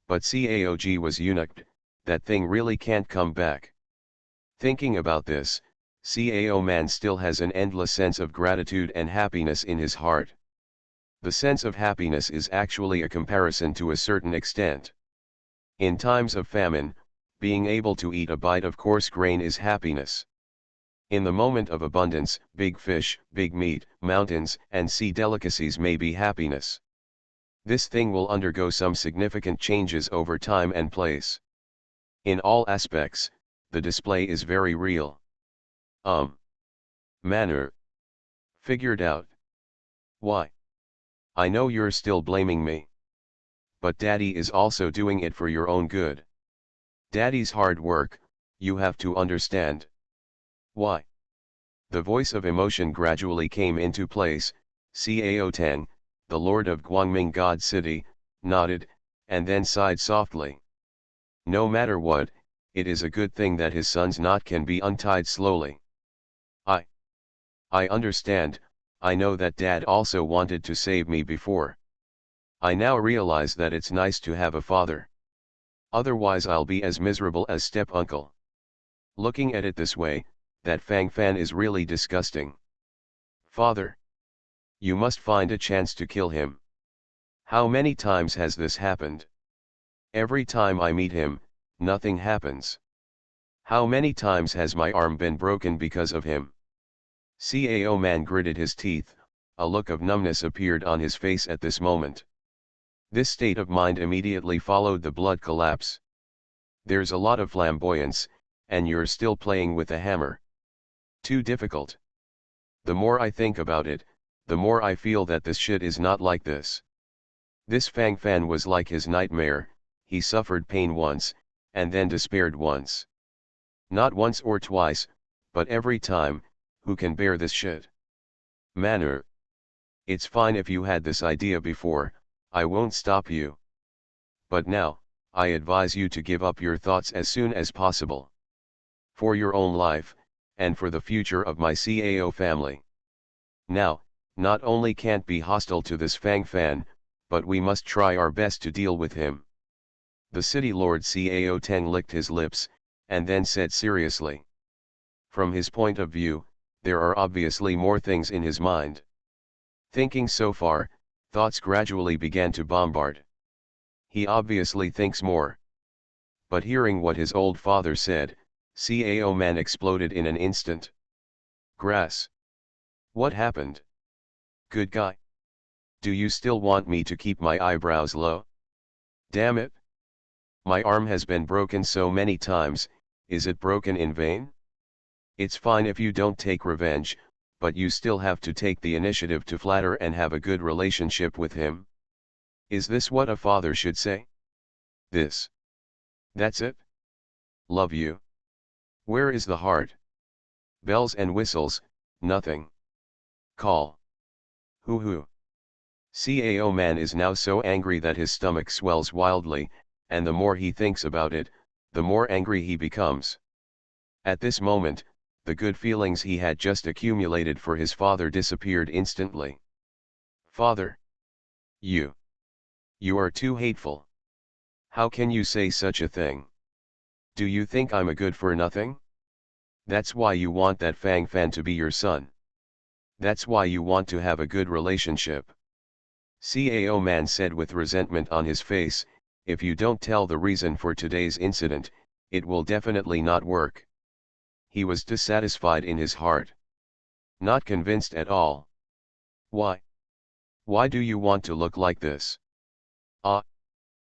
But Caog was eunuched, that thing really can't come back. Thinking about this, Cao Man still has an endless sense of gratitude and happiness in his heart. The sense of happiness is actually a comparison to a certain extent. In times of famine, being able to eat a bite of coarse grain is happiness. In the moment of abundance, big fish, big meat, mountains, and sea delicacies may be happiness. This thing will undergo some significant changes over time and place. In all aspects, the display is very real. Manner. Figured out. Why? I know you're still blaming me. But Daddy is also doing it for your own good. Daddy's hard work, you have to understand. Why? The voice of emotion gradually came into place. Cao Tang, the lord of Guangming God City, nodded, and then sighed softly. No matter what, it is a good thing that his son's knot can be untied slowly. I understand. I know that Dad also wanted to save me before. I now realize that it's nice to have a father. Otherwise I'll be as miserable as step-uncle. Looking at it this way, that Fang Fan is really disgusting. Father. You must find a chance to kill him. How many times has this happened? Every time I meet him, nothing happens. How many times has my arm been broken because of him? Cao Man gritted his teeth, a look of numbness appeared on his face at this moment. This state of mind immediately followed the blood collapse. There's a lot of flamboyance, and you're still playing with a hammer. Too difficult. The more I think about it, the more I feel that this shit is not like this. This Fang Fan was like his nightmare. He suffered pain once, and then despaired once. Not once or twice, but every time. Who can bear this shit? Manner. It's fine if you had this idea before, I won't stop you. But now, I advise you to give up your thoughts as soon as possible. For your own life, and for the future of my Cao family. Now, not only can't be hostile to this Fang Fan, but we must try our best to deal with him. The city lord Cao Teng licked his lips, and then said seriously. From his point of view, there are obviously more things in his mind. Thinking so far, thoughts gradually began to bombard. He obviously thinks more. But hearing what his old father said, Cao Man exploded in an instant. Grass. What happened? Good guy. Do you still want me to keep my eyebrows low? Damn it. My arm has been broken so many times, is it broken in vain? It's fine if you don't take revenge, but you still have to take the initiative to flatter and have a good relationship with him. Is this what a father should say? This. That's it? Love you. Where is the heart? Bells and whistles, nothing. Call. Hoo. Cao Man is now so angry that his stomach swells wildly, and the more he thinks about it, the more angry he becomes. At this moment, the good feelings he had just accumulated for his father disappeared instantly. Father. You are too hateful. How can you say such a thing? Do you think I'm a good for nothing? That's why you want that Fang Fan to be your son. That's why you want to have a good relationship. Cao Man said with resentment on his face, if you don't tell the reason for today's incident, it will definitely not work. He was dissatisfied in his heart. Not convinced at all. Why? Why do you want to look like this? Ah.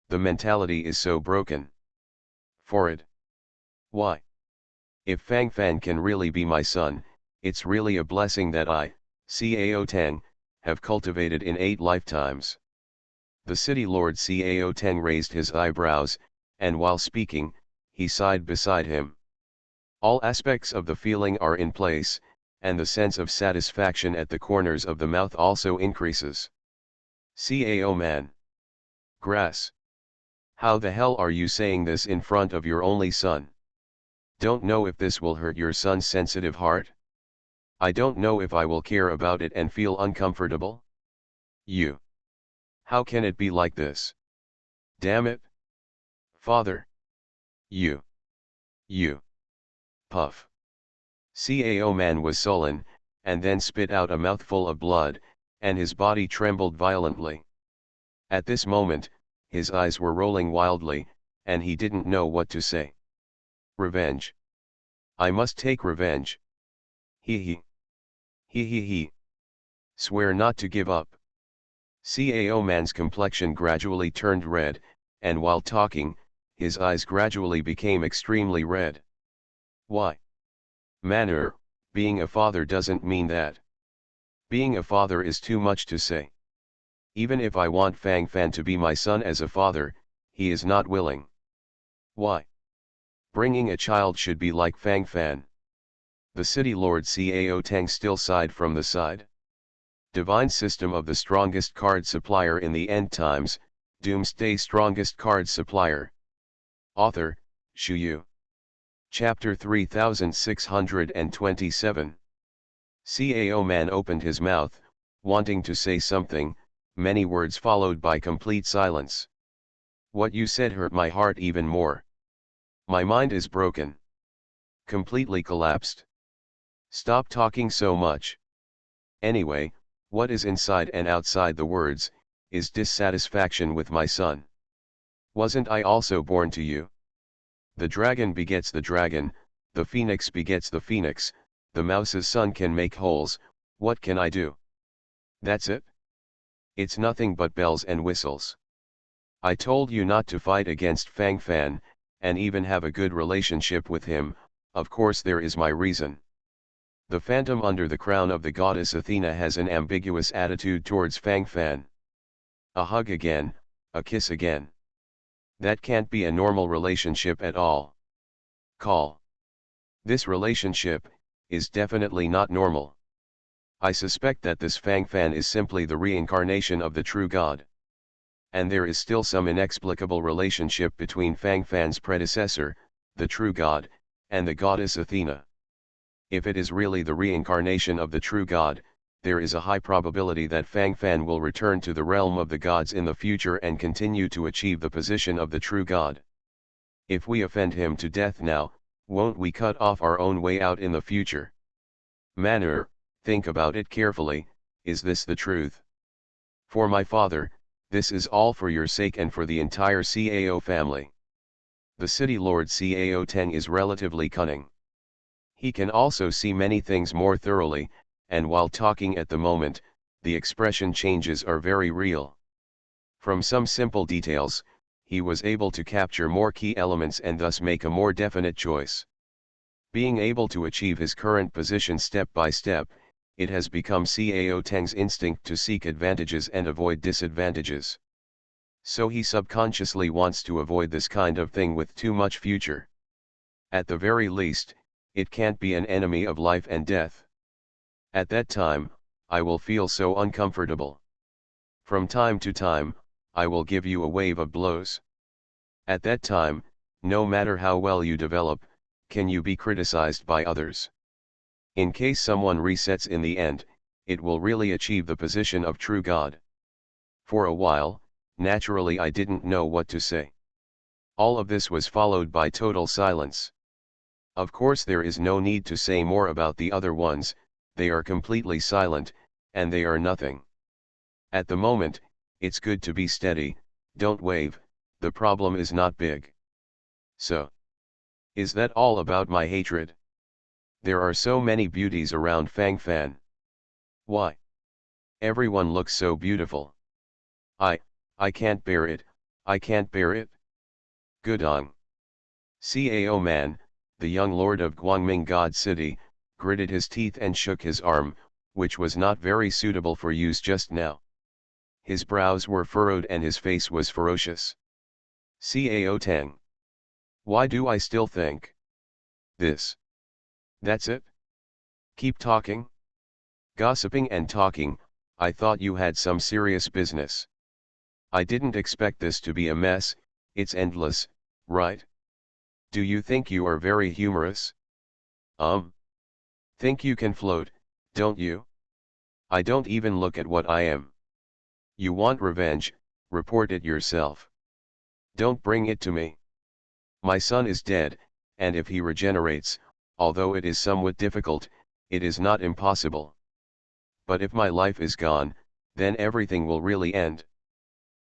The mentality is so broken. For it. Why? If Fang Fan can really be my son, it's really a blessing that I, Cao Teng, have cultivated in 8 lifetimes. The city lord Cao Teng raised his eyebrows, and while speaking, he sighed beside him. All aspects of the feeling are in place, and the sense of satisfaction at the corners of the mouth also increases. Cao Man. Grass. How the hell are you saying this in front of your only son? Don't know if this will hurt your son's sensitive heart? I don't know if I will care about it and feel uncomfortable? You. How can it be like this? Damn it. Father. You. Puff. Cao Man was sullen, and then spit out a mouthful of blood, and his body trembled violently. At this moment, his eyes were rolling wildly, and he didn't know what to say. Revenge. I must take revenge. He. Swear not to give up. Cao Man's complexion gradually turned red, and while talking, his eyes gradually became extremely red. Why? Manner, Being a father doesn't mean that. Being a father is too much to say. Even if I want Fang Fan to be my son as a father, he is not willing. Why? Bringing a child should be like Fang Fan. The city lord Cao Tang still sighed from the side. Divine system of the strongest card supplier in the end times, Doomsday strongest card supplier. Author, Shu Yu. Chapter 3627. Cao man opened his mouth, wanting to say something, many words followed by complete silence. What you said hurt my heart even more. My mind is broken. Completely collapsed. Stop talking so much. Anyway, what is inside and outside the words, is dissatisfaction with my son. Wasn't I also born to you? The dragon begets the dragon, the phoenix begets the phoenix, the mouse's son can make holes, what can I do? That's it? It's nothing but bells and whistles. I told you not to fight against Fang Fan, and even have a good relationship with him, of course there is my reason. The phantom under the crown of the goddess Athena has an ambiguous attitude towards Fang Fan. A hug again, a kiss again. That can't be a normal relationship at all. Call. This relationship is definitely not normal. I suspect that this Fang Fan is simply the reincarnation of the true god. And there is still some inexplicable relationship between Fang Fan's predecessor, the true god, and the goddess Athena. If it is really the reincarnation of the true god, there is a high probability that Fang Fan will return to the realm of the gods in the future and continue to achieve the position of the true god. If we offend him to death now, won't we cut off our own way out in the future? Manur, think about it carefully, is this the truth? For my father, this is all for your sake and for the entire Cao family. The city lord Cao Teng is relatively cunning. He can also see many things more thoroughly, and while talking at the moment, the expression changes are very real. From some simple details, he was able to capture more key elements and thus make a more definite choice. Being able to achieve his current position step by step, it has become Cao Teng's instinct to seek advantages and avoid disadvantages. So he subconsciously wants to avoid this kind of thing with too much future. At the very least, it can't be an enemy of life and death. At that time, I will feel so uncomfortable. From time to time, I will give you a wave of blows. At that time, no matter how well you develop, can you be criticized by others? In case someone resets in the end, it will really achieve the position of true God. For a while, naturally I didn't know what to say. All of this was followed by total silence. Of course there is no need to say more about the other ones, they are completely silent, and they are nothing. At the moment, it's good to be steady, don't wave, the problem is not big. So, is that all about my hatred? There are so many beauties around Fang Fan. Why? Everyone looks so beautiful. I can't bear it, I can't bear it. Gudong. Cao man, the young lord of Guangming God City, gritted his teeth and shook his arm, which was not very suitable for use just now. His brows were furrowed and his face was ferocious. Cao Tang. Why do I still think this? That's it? Keep talking? Gossiping and talking, I thought you had some serious business. I didn't expect this to be a mess, it's endless, right? Do you think you are very humorous? Think you can float, don't you? I don't even look at what I am. You want revenge, report it yourself. Don't bring it to me. My son is dead, and if he regenerates, although it is somewhat difficult, it is not impossible. But if my life is gone, then everything will really end.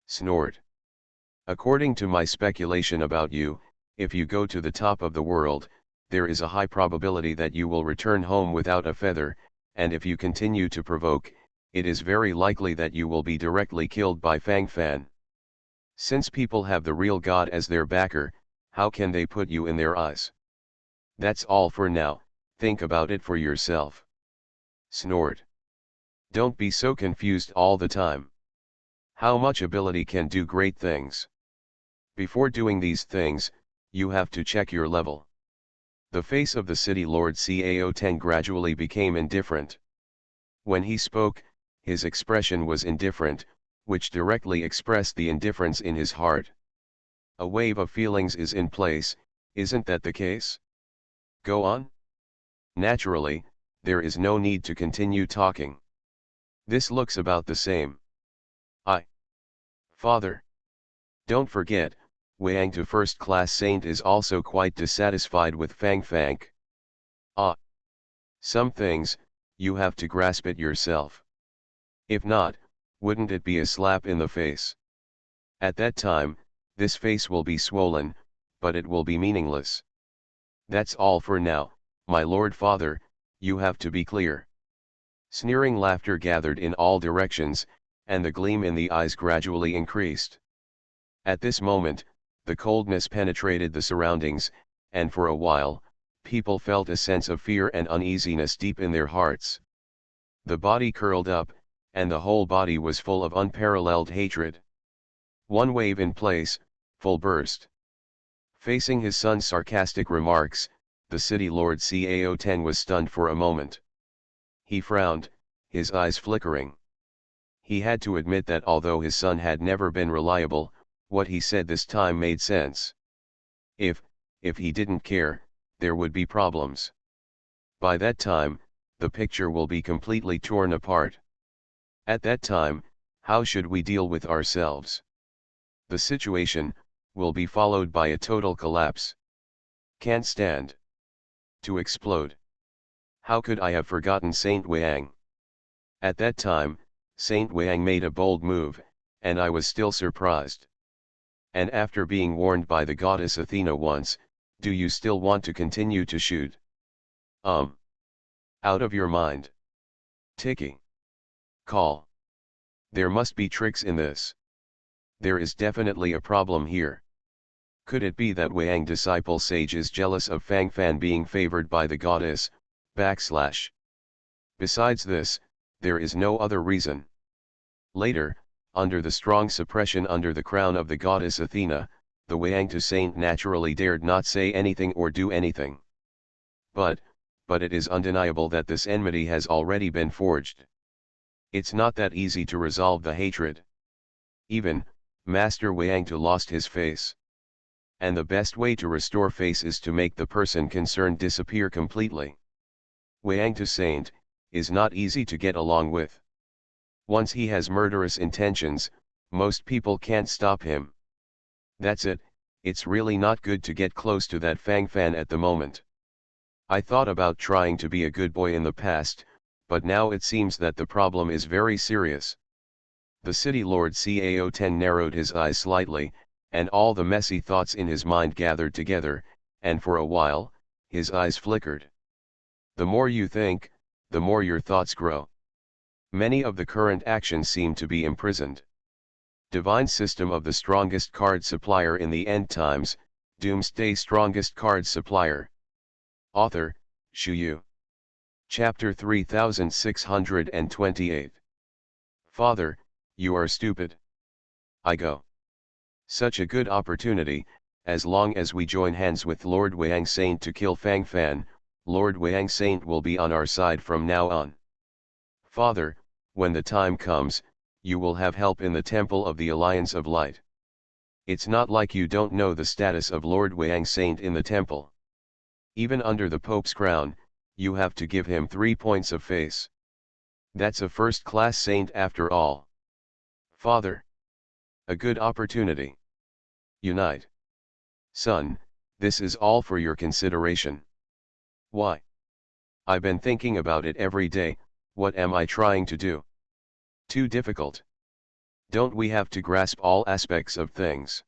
Snort. According to my speculation about you, if you go to the top of the world, there is a high probability that you will return home without a feather, and if you continue to provoke, it is very likely that you will be directly killed by Fang Fan. Since people have the real God as their backer, how can they put you in their eyes? That's all for now, Think about it for yourself. Snored. Don't be so confused all the time. How much ability can do great things? Before doing these things, you have to check your level. The face of the city lord Cao-10 gradually became indifferent. When he spoke, his expression was indifferent, which directly expressed the indifference in his heart. A wave of feelings is in place, isn't that the case? Go on. Naturally, there is no need to continue talking. This looks about the same. Father. Don't forget, Wang to first-class saint is also quite dissatisfied with Fang Fang. Some things, you have to grasp it yourself. If not, wouldn't it be a slap in the face? At that time, this face will be swollen, but it will be meaningless. That's all for now, my lord father, you have to be clear. Sneering laughter gathered in all directions, and the gleam in the eyes gradually increased. At this moment, the coldness penetrated the surroundings, and for a while, people felt a sense of fear and uneasiness deep in their hearts. The body curled up, and the whole body was full of unparalleled hatred. One wave in place, full burst. Facing his son's sarcastic remarks, the city lord Cao-10 was stunned for a moment. He frowned, his eyes flickering. He had to admit that although his son had never been reliable, what he said this time made sense. If he didn't care, there would be problems. By that time, the picture will be completely torn apart. At that time, how should we deal with ourselves? The situation will be followed by a total collapse. Can't stand. To explode. How could I have forgotten Saint Wang? At that time, Saint Wang made a bold move, and I was still surprised. And after being warned by the goddess Athena once, do you still want to continue to shoot? Out of your mind. Tiki. Call. There must be tricks in this. There is definitely a problem here. Could it be that Wang disciple sage is jealous of Fang Fan being favored by the goddess, /? Besides this, there is no other reason. Later, under the strong suppression under the crown of the goddess Athena, the Wang saint naturally dared not say anything or do anything. But it is undeniable that this enmity has already been forged. It's not that easy to resolve the hatred. Even, Master Wang lost his face. And the best way to restore face is to make the person concerned disappear completely. Wang saint is not easy to get along with. Once he has murderous intentions, most people can't stop him. That's it, it's really not good to get close to that Fang Fan at the moment. I thought about trying to be a good boy in the past, but now it seems that the problem is very serious. The city lord Cao-10 narrowed his eyes slightly, and all the messy thoughts in his mind gathered together, and for a while, his eyes flickered. The more you think, the more your thoughts grow. Many of the current actions seem to be imprisoned. Divine system of the strongest card supplier in the end times, Doomsday strongest card supplier. Author, Shu Yu. Chapter 3628. Father, you are stupid. I go. Such a good opportunity, as long as we join hands with Lord Wang Saint to kill Fang Fan, Lord Wang Saint will be on our side from now on. Father, when the time comes, you will have help in the Temple of the Alliance of Light. It's not like you don't know the status of Lord Wang Saint in the temple. Even under the Pope's crown, you have to give him 3 points of face. That's a first-class saint after all. Father. A good opportunity. Unite. Son, this is all for your consideration. Why? I've been thinking about it every day. What am I trying to do? Too difficult. Don't we have to grasp all aspects of things?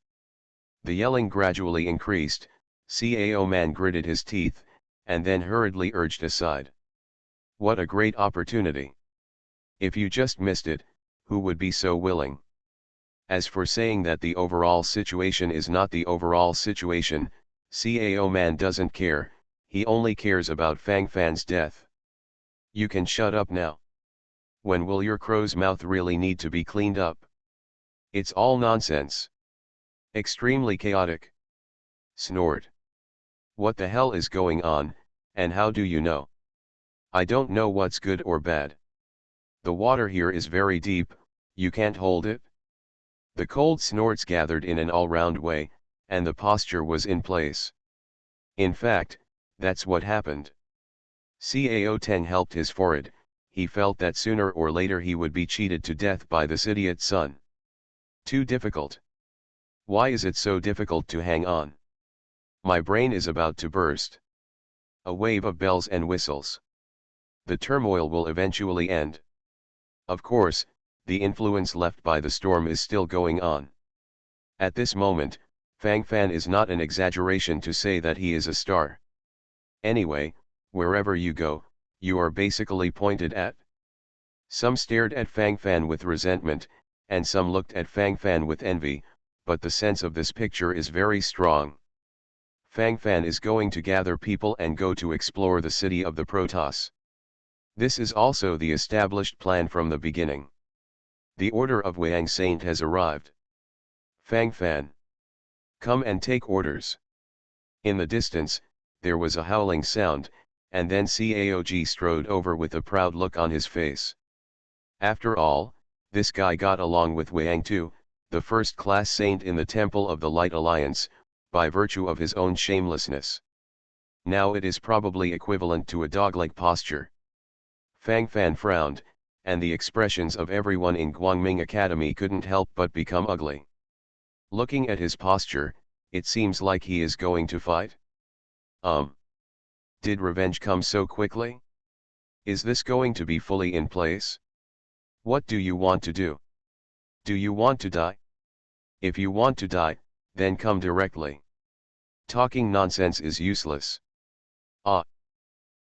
The yelling gradually increased, Cao man gritted his teeth, and then hurriedly urged aside. What a great opportunity. If you just missed it, who would be so willing? As for saying that the overall situation is not the overall situation, Cao man doesn't care, he only cares about Fang Fan's death. You can shut up now. When will your crow's mouth really need to be cleaned up? It's all nonsense. Extremely chaotic. Snort. What the hell is going on, and how do you know? I don't know what's good or bad. The water here is very deep, you can't hold it? The cold snorts gathered in an all-round way, and the posture was in place. In fact, that's what happened. Cao Teng helped his forehead, he felt that sooner or later he would be cheated to death by this idiot son. Too difficult. Why is it so difficult to hang on? My brain is about to burst. A wave of bells and whistles. The turmoil will eventually end. Of course, the influence left by the storm is still going on. At this moment, Fang Fan is not an exaggeration to say that he is a star. Anyway, wherever you go, you are basically pointed at. Some stared at Fang Fan with resentment, and some looked at Fang Fan with envy, but the sense of this picture is very strong. Fang Fan is going to gather people and go to explore the city of the Protoss. This is also the established plan from the beginning. The order of Wang Saint has arrived. Fang Fan, come and take orders. In the distance, there was a howling sound, and then Caog strode over with a proud look on his face. After all, this guy got along with Wang too, the first-class saint in the Temple of the Light Alliance, by virtue of his own shamelessness. Now it is probably equivalent to a dog-like posture. Fang Fan frowned, and the expressions of everyone in Guangming Academy couldn't help but become ugly. Looking at his posture, it seems like he is going to fight. Did revenge come so quickly? Is this going to be fully in place? What do you want to do? Do you want to die? If you want to die, then come directly. Talking nonsense is useless.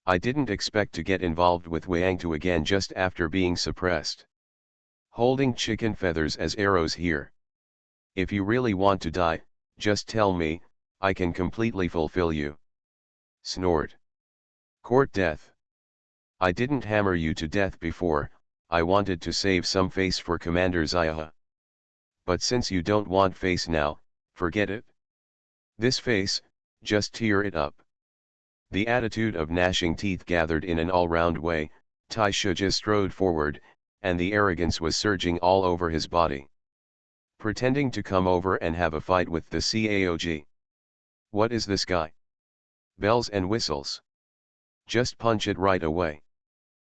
I didn't expect to get involved with Wang Tu again just after being suppressed. Holding chicken feathers as arrows here. If you really want to die, just tell me, I can completely fulfill you. Snort. Court death. I didn't hammer you to death before, I wanted to save some face for Commander Ziaha. But since you don't want face now, forget it. This face, just tear it up. The attitude of gnashing teeth gathered in an all-round way, Tai Shijia strode forward, and the arrogance was surging all over his body. Pretending to come over and have a fight with the Caog. What is this guy? Bells and whistles. Just punch it right away.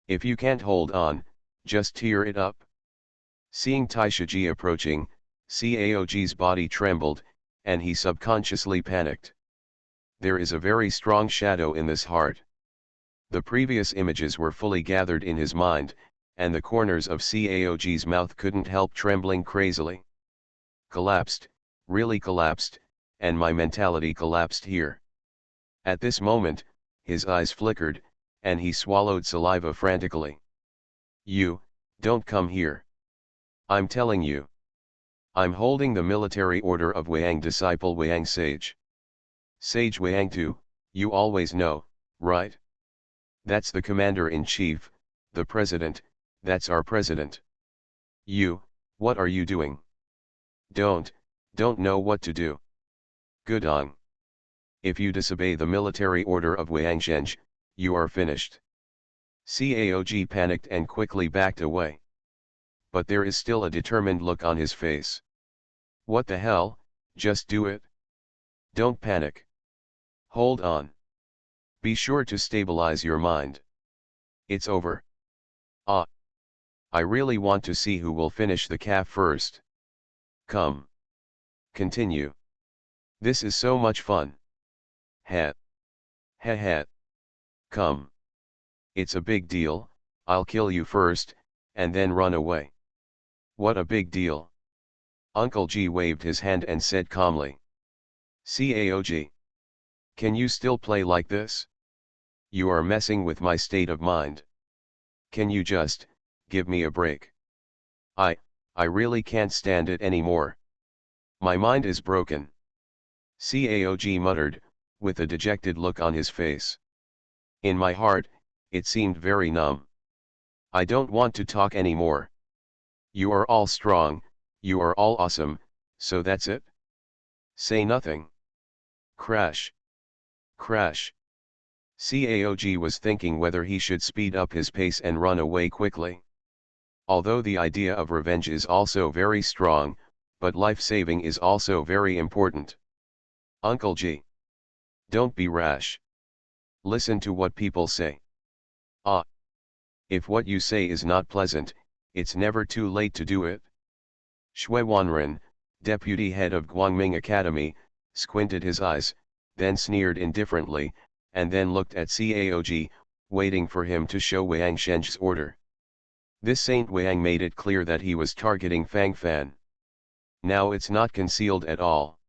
If you can't hold on, just tear it up. Seeing Tai Shijia approaching, Caog's body trembled, and he subconsciously panicked. There is a very strong shadow in this heart. The previous images were fully gathered in his mind, and the corners of Caog's mouth couldn't help trembling crazily. Collapsed, really collapsed, and my mentality collapsed here. At this moment, his eyes flickered, and he swallowed saliva frantically. You, don't come here. I'm telling you. I'm holding the military order of Wang disciple Wang Sage. Sage Wang Tu, you always know, right? That's the commander-in-chief, the president, that's our president. You, what are you doing? Don't know what to do. Gudong. If you disobey the military order of Wang Zheng, you are finished. Caog panicked and quickly backed away. But there is still a determined look on his face. What the hell, just do it. Don't panic. Hold on. Be sure to stabilize your mind. It's over. I really want to see who will finish the calf first. Come. Continue. This is so much fun. Heh. Heh heh. Come. It's a big deal, I'll kill you first, and then run away. What a big deal. Uncle G waved his hand and said calmly. Caog. Can you still play like this? You are messing with my state of mind. Can you just, give me a break? I really can't stand it anymore. My mind is broken. Caog muttered, with a dejected look on his face. In my heart, it seemed very numb. I don't want to talk anymore. You are all strong, you are all awesome, so that's it? Say nothing. Crash. Crash. Caog was thinking whether he should speed up his pace and run away quickly. Although the idea of revenge is also very strong, but life-saving is also very important. Uncle G. Don't be rash. Listen to what people say. Ah. If what you say is not pleasant, it's never too late to do it. Shui Wanren, deputy head of Guangming Academy, squinted his eyes, then sneered indifferently, and then looked at Caog, waiting for him to show Wang Shen's order. This Saint Wang made it clear that he was targeting Fang Fan. Now it's not concealed at all.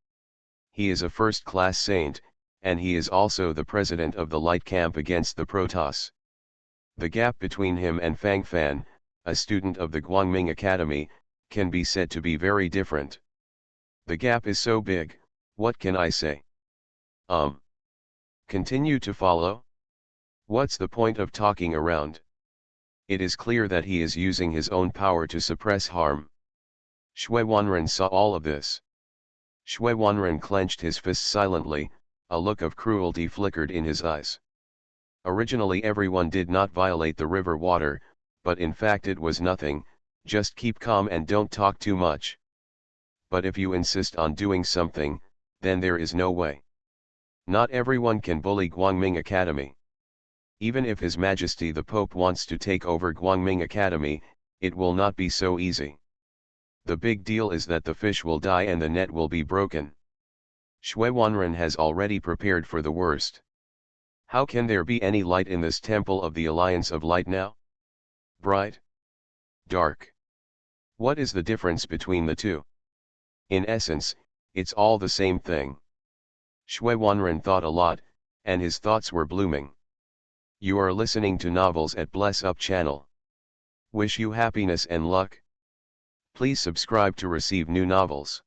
He is a first-class saint, and he is also the president of the Light Camp against the Protoss. The gap between him and Fang Fan, a student of the Guangming Academy, can be said to be very different. The gap is so big, what can I say? Continue to follow? What's the point of talking around? It is clear that he is using his own power to suppress harm. Shui Wanren saw all of this. Shui Wanren clenched his fist silently, a look of cruelty flickered in his eyes. Originally everyone did not violate the river water, but in fact it was nothing, just keep calm and don't talk too much. But if you insist on doing something, then there is no way. Not everyone can bully Guangming Academy. Even if His Majesty the Pope wants to take over Guangming Academy, it will not be so easy. The big deal is that the fish will die and the net will be broken. Shui Wanren has already prepared for the worst. How can there be any light in this temple of the Alliance of Light now? Bright? Dark? What is the difference between the two? In essence, it's all the same thing. Shui Wanren thought a lot, and his thoughts were blooming. You are listening to Novels at Bless Up channel. Wish you happiness and luck. Please subscribe to receive new novels.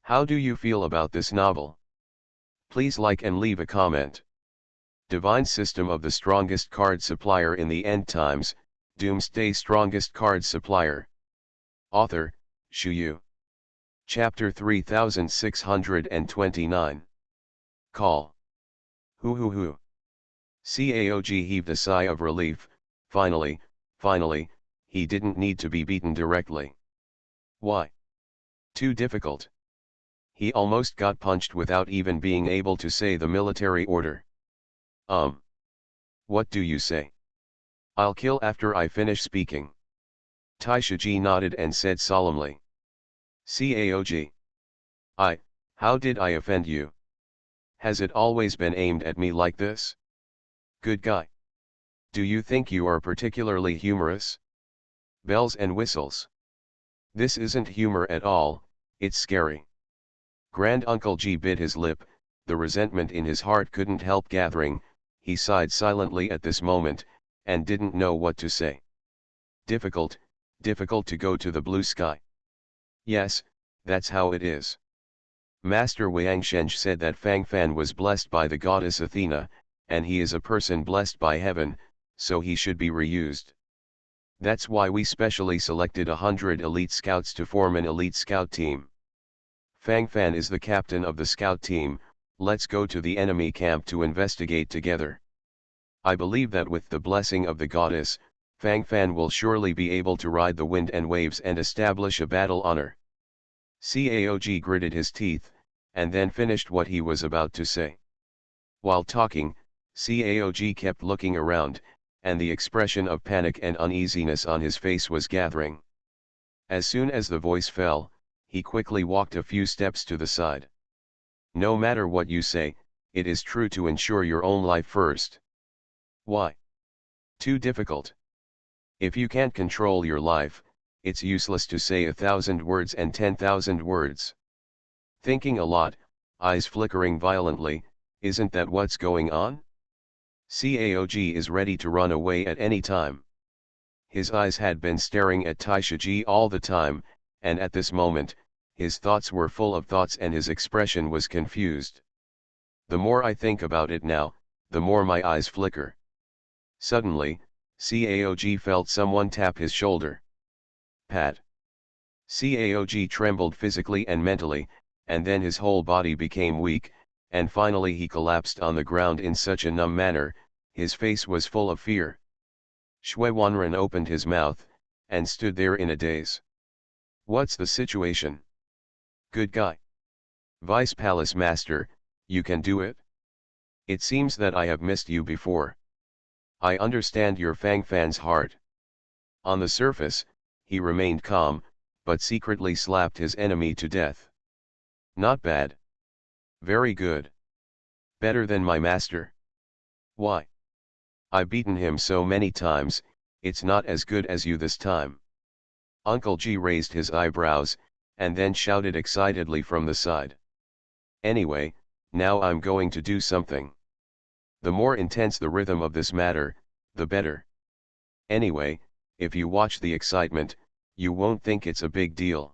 How do you feel about this novel? Please like and leave a comment. Divine System of the Strongest Card Supplier in the End Times, Doomsday Strongest Card Supplier. Author, Shu Yu. Chapter 3629. Call. Hoo. Caog heaved a sigh of relief. Finally, he didn't need to be beaten directly. Why? Too difficult. He almost got punched without even being able to say the military order. What do you say? I'll kill after I finish speaking. Taishaji nodded and said solemnly. Caog. How did I offend you? Has it always been aimed at me like this? Good guy. Do you think you are particularly humorous? Bells and whistles. This isn't humor at all, it's scary. Grand Uncle G bit his lip, the resentment in his heart couldn't help gathering. He sighed silently at this moment, and didn't know what to say. Difficult to go to the blue sky. Yes, that's how it is. Master Wang Sheng said that Fang Fan was blessed by the goddess Athena, and he is a person blessed by heaven, so he should be reused. That's why we specially selected 100 elite scouts to form an elite scout team. Fang Fan is the captain of the scout team. Let's go to the enemy camp to investigate together. I believe that with the blessing of the goddess, Fang Fan will surely be able to ride the wind and waves and establish a battle honor. Caog gritted his teeth, and then finished what he was about to say. While talking, Caog kept looking around, and the expression of panic and uneasiness on his face was gathering. As soon as the voice fell, he quickly walked a few steps to the side. No matter what you say, it is true to ensure your own life first. Why? Too difficult. If you can't control your life, it's useless to say 1,000 words and 10,000 words. Thinking a lot, eyes flickering violently, isn't that what's going on? Caog is ready to run away at any time. His eyes had been staring at Taishaji all the time, and at this moment, his thoughts were full of thoughts and his expression was confused. The more I think about it now, the more my eyes flicker. Suddenly, Caog felt someone tap his shoulder. Pat. Caog trembled physically and mentally, and then his whole body became weak, and finally he collapsed on the ground in such a numb manner, his face was full of fear. Shui Wanren opened his mouth, and stood there in a daze. What's the situation? Good guy. Vice Palace Master, you can do it? It seems that I have missed you before. I understand your Fang Fan's heart. On the surface, he remained calm, but secretly slapped his enemy to death. Not bad. Very good. Better than my master. Why? I've beaten him so many times, it's not as good as you this time. Uncle G raised his eyebrows, and then shouted excitedly from the side. Anyway, now I'm going to do something. The more intense the rhythm of this matter, the better. Anyway, if you watch the excitement, you won't think it's a big deal.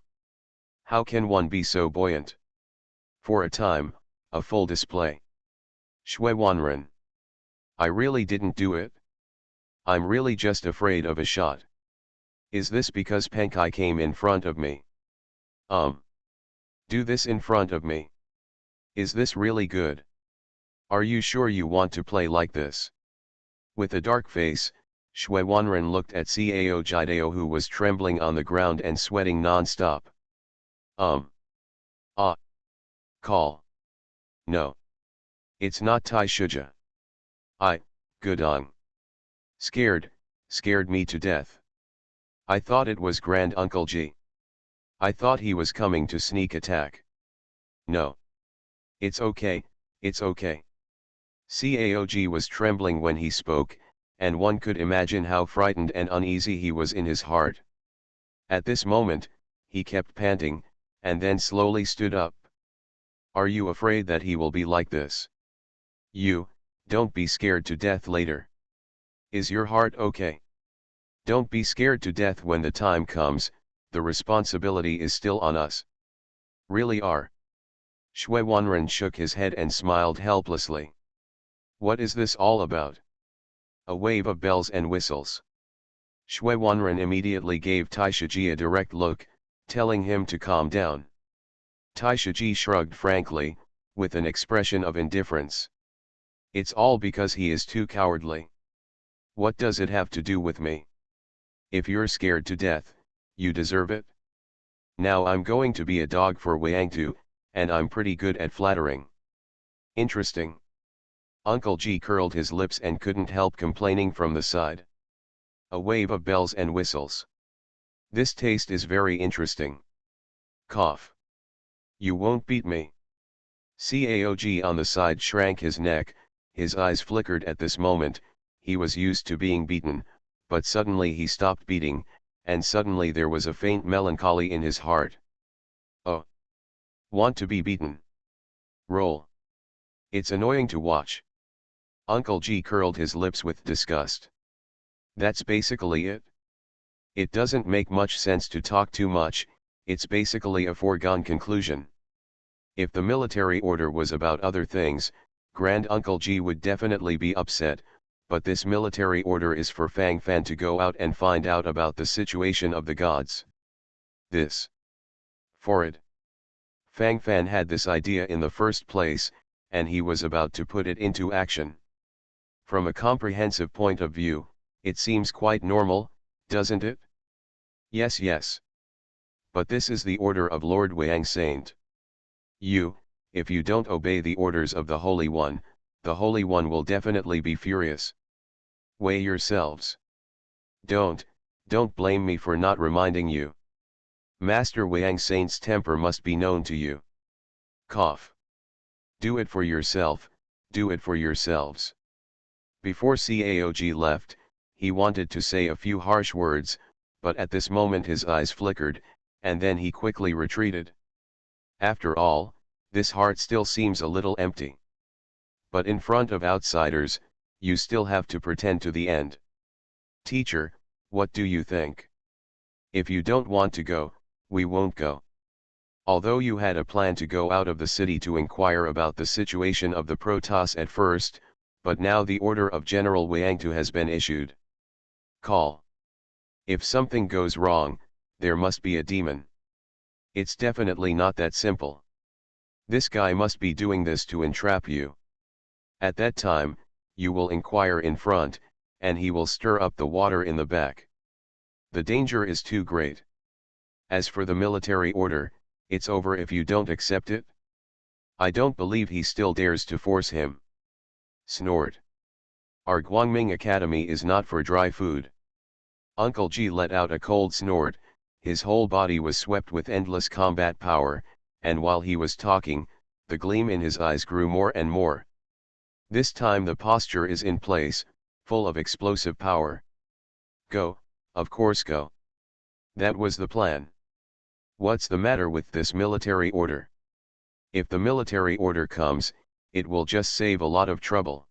How can one be so buoyant? For a time, a full display. Shui Wanren. I really didn't do it. I'm really just afraid of a shot. Is this because Penkai came in front of me? Do this in front of me. Is this really good? Are you sure you want to play like this? With a dark face, Shui Wanren looked at Cao Jideo, who was trembling on the ground and sweating non-stop. Call. No. It's not Tai Shuja. Gudong. Scared me to death. I thought it was Grand Uncle G. I thought he was coming to sneak attack. No. It's okay, it's okay. Caog was trembling when he spoke, and one could imagine how frightened and uneasy he was in his heart. At this moment, he kept panting, and then slowly stood up. Are you afraid that he will be like this? Don't be scared to death later. Is your heart okay? Don't be scared to death when the time comes, the responsibility is still on us. Really are. Shui Wanren shook his head and smiled helplessly. What is this all about? A wave of bells and whistles. Shui Wanren immediately gave Taishaji a direct look, telling him to calm down. Taishaji shrugged frankly, with an expression of indifference. It's all because he is too cowardly. What does it have to do with me? If you're scared to death, you deserve it. Now I'm going to be a dog for Wangtu, and I'm pretty good at flattering. Interesting. Uncle G curled his lips and couldn't help complaining from the side. A wave of bells and whistles. This taste is very interesting. Cough. You won't beat me. Caog on the side shrank his neck, his eyes flickered at this moment. He was used to being beaten, but suddenly he stopped beating, and suddenly there was a faint melancholy in his heart. Oh. Want to be beaten? Roll. It's annoying to watch. Uncle G curled his lips with disgust. That's basically it. It doesn't make much sense to talk too much, it's basically a foregone conclusion. If the military order was about other things, Grand Uncle G would definitely be upset, but this military order is for Fang Fan to go out and find out about the situation of the gods. This. For it. Fang Fan had this idea in the first place, and he was about to put it into action. From a comprehensive point of view, it seems quite normal, doesn't it? Yes. But this is the order of Lord Wang Saint. If you don't obey the orders of the Holy One, the Holy One will definitely be furious. Weigh yourselves. Don't blame me for not reminding you. Master Wang Saint's temper must be known to you. Cough. Do it for yourself, do it for yourselves. Before Caog left, he wanted to say a few harsh words, but at this moment his eyes flickered, and then he quickly retreated. After all, this heart still seems a little empty. But in front of outsiders, you still have to pretend to the end. Teacher, what do you think? If you don't want to go, we won't go. Although you had a plan to go out of the city to inquire about the situation of the Protoss at first, but now the order of General Wangtu has been issued. Call. If something goes wrong, there must be a demon. It's definitely not that simple. This guy must be doing this to entrap you. At that time, you will inquire in front, and he will stir up the water in the back. The danger is too great. As for the military order, it's over if you don't accept it. I don't believe he still dares to force him. Snort. Our Guangming Academy is not for dry food. Uncle G let out a cold snort, his whole body was swept with endless combat power, and while he was talking, the gleam in his eyes grew more and more. This time the posture is in place, full of explosive power. Go, of course go. That was the plan. What's the matter with this military order? If the military order comes, it will just save a lot of trouble.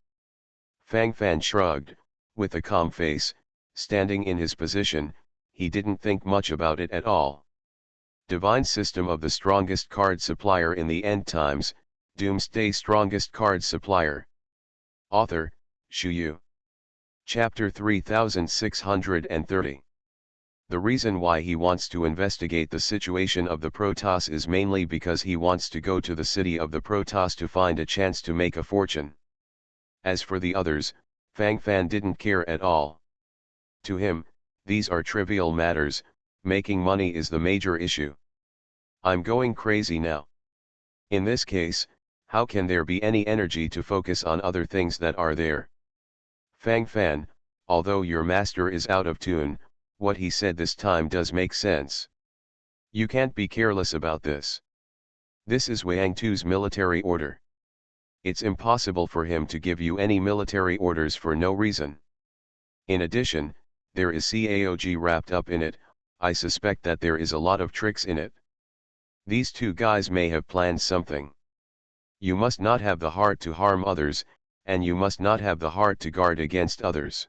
Fang Fan shrugged, with a calm face, standing in his position, he didn't think much about it at all. Divine system of the strongest card supplier in the end times, Doomsday strongest card supplier. Author, Shu Yu. Chapter 3630. The reason why he wants to investigate the situation of the Protoss is mainly because he wants to go to the city of the Protoss to find a chance to make a fortune. As for the others, Fang Fan didn't care at all. To him, these are trivial matters, making money is the major issue. I'm going crazy now. In this case, how can there be any energy to focus on other things that are there? Fang Fan, although your master is out of tune, what he said this time does make sense. You can't be careless about this. This is Wangtu's military order. It's impossible for him to give you any military orders for no reason. In addition, there is CAOG wrapped up in it, I suspect that there is a lot of tricks in it. These two guys may have planned something. You must not have the heart to harm others, and you must not have the heart to guard against others.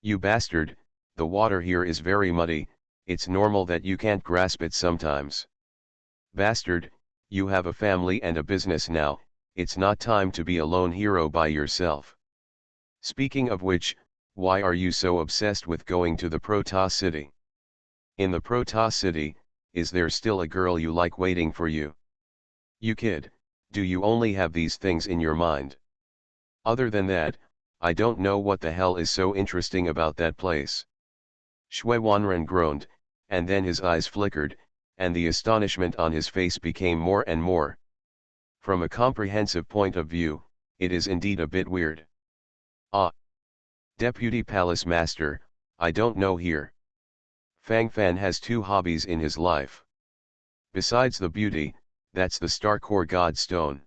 You bastard, the water here is very muddy, it's normal that you can't grasp it sometimes. Bastard, you have a family and a business now, it's not time to be a lone hero by yourself. Speaking of which, why are you so obsessed with going to the Protoss city? In the Protoss city, is there still a girl you like waiting for you? You kid, do you only have these things in your mind? Other than that, I don't know what the hell is so interesting about that place. Shui Wanren groaned, and then his eyes flickered, and the astonishment on his face became more and more. From a comprehensive point of view, it is indeed a bit weird. Ah! Deputy Palace Master, I don't know here. Fang Fan has two hobbies in his life. Besides the beauty, that's the Star Core God Stone.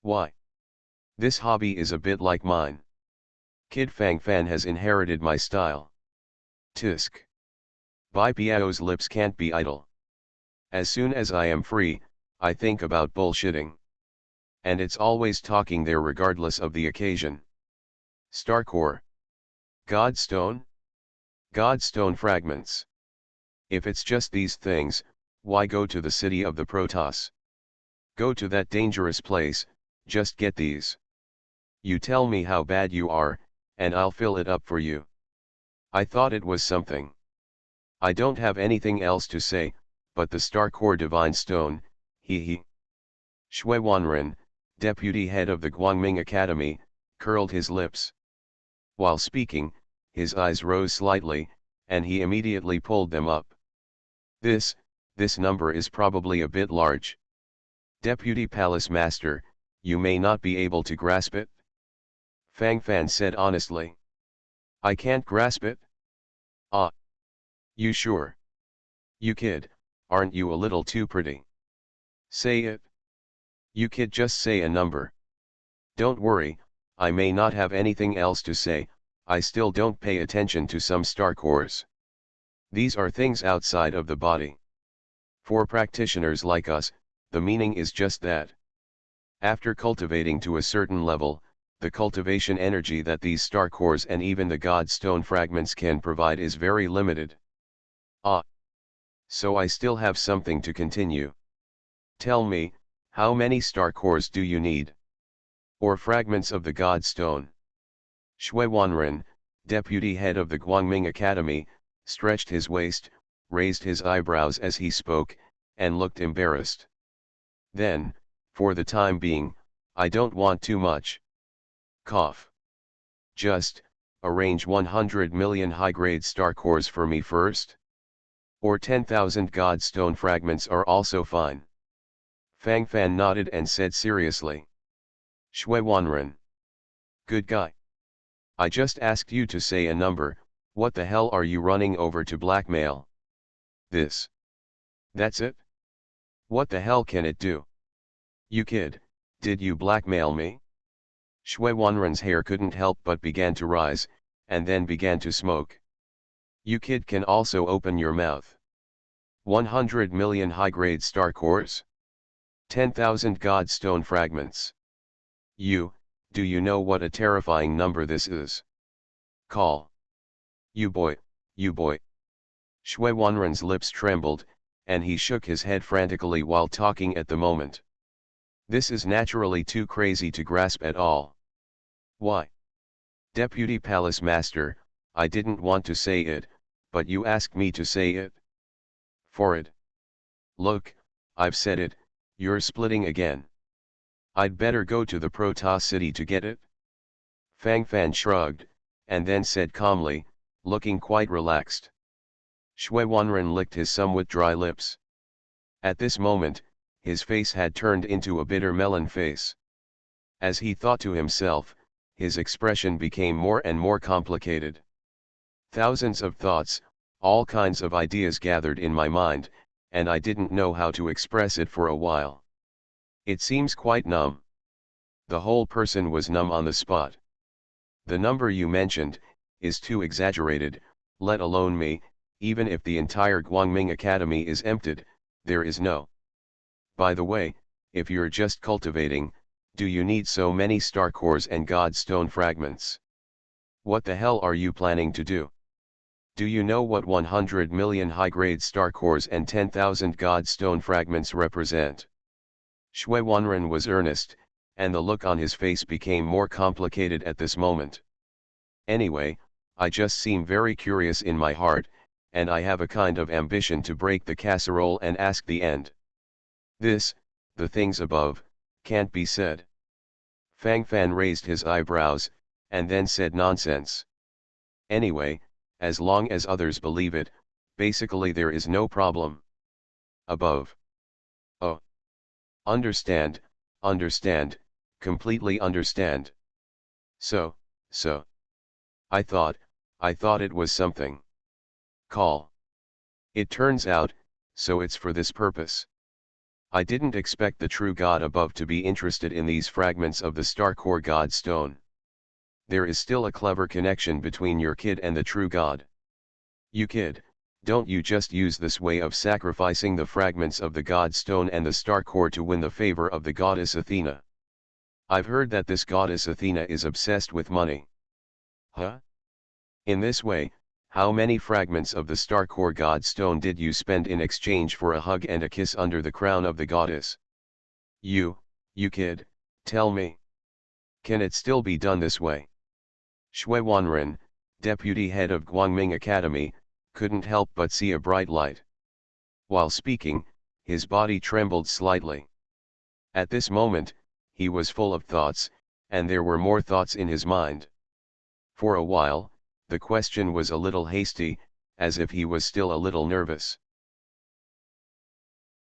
Why? This hobby is a bit like mine. Kid Fang Fan has inherited my style. Tisk. Bai Biao's lips can't be idle. As soon as I am free, I think about bullshitting. And it's always talking there regardless of the occasion. Star Core. Godstone? Godstone fragments. If it's just these things, why go to the city of the Protoss? Go to that dangerous place, just get these. You tell me how bad you are, and I'll fill it up for you. I thought it was something. I don't have anything else to say, but the Star Core Divine Stone, hee hee. Shui Wanren, deputy head of the Guangming Academy, curled his lips. While speaking, his eyes rose slightly, and he immediately pulled them up. This number is probably a bit large. Deputy Palace Master, you may not be able to grasp it? Fang Fan said honestly. I can't grasp it? Ah. You sure? You kid, aren't you a little too pretty? Say it. You kid, just say a number. Don't worry, I may not have anything else to say, I still don't pay attention to some star cores. These are things outside of the body. For practitioners like us, the meaning is just that. After cultivating to a certain level, the cultivation energy that these star cores and even the God Stone fragments can provide is very limited. Ah. So I still have something to continue. Tell me, how many star cores do you need? Or fragments of the God Stone? Shui Wanren, deputy head of the Guangming Academy, stretched his waist, raised his eyebrows as he spoke, and looked embarrassed. Then, for the time being, I don't want too much. Cough. Just, arrange 100 million high-grade star cores for me first? Or 10,000 God Stone fragments are also fine. Fang Fan nodded and said seriously. Shui Wanren. Good guy. I just asked you to say a number, what the hell are you running over to blackmail? This. That's it? What the hell can it do? You kid, did you blackmail me? Shui Wanren's hair couldn't help but began to rise, and then began to smoke. You kid can also open your mouth. 100 million high-grade star cores? 10,000 God Stone fragments. Do you know what a terrifying number this is? Call. You boy. Shui Wanren's lips trembled, and he shook his head frantically while talking at the moment. This is naturally too crazy to grasp at all. Why? Deputy Palace Master, I didn't want to say it, but you asked me to say it. For it. Look, I've said it, you're splitting again. I'd better go to the Protoss city to get it? Fang Fan shrugged, and then said calmly, looking quite relaxed. Shui Wanren licked his somewhat dry lips. At this moment, his face had turned into a bitter melon face. As he thought to himself, his expression became more and more complicated. Thousands of thoughts, all kinds of ideas gathered in my mind, and I didn't know how to express it for a while. It seems quite numb. The whole person was numb on the spot. The number you mentioned is too exaggerated, let alone me. Even if the entire Guangming Academy is emptied, there is no. By the way, if you're just cultivating, do you need so many star cores and God Stone fragments? What the hell are you planning to do? Do you know what 100 million high-grade star cores and 10,000 God Stone fragments represent? Shui Wanren was earnest, and the look on his face became more complicated at this moment. Anyway, I just seem very curious in my heart, and I have a kind of ambition to break the casserole and ask the end. This, the things above, can't be said. Fang Fan raised his eyebrows, and then said nonsense. Anyway, as long as others believe it, basically there is no problem. Above. Oh. Understand, completely understand. So. I thought it was something. Call. It turns out, so it's for this purpose. I didn't expect the true God above to be interested in these fragments of the Star Core God Stone. There is still a clever connection between your kid and the true God. You kid, don't you just use this way of sacrificing the fragments of the God Stone and the Star Core to win the favor of the goddess Athena. I've heard that this goddess Athena is obsessed with money. Huh? In this way, how many fragments of the Star Core God Stone did you spend in exchange for a hug and a kiss under the crown of the goddess? You kid, tell me. Can it still be done this way? Shui Wanren, deputy head of Guangming Academy, couldn't help but see a bright light. While speaking, his body trembled slightly. At this moment, he was full of thoughts, and there were more thoughts in his mind. For a while, the question was a little hasty, as if he was still a little nervous.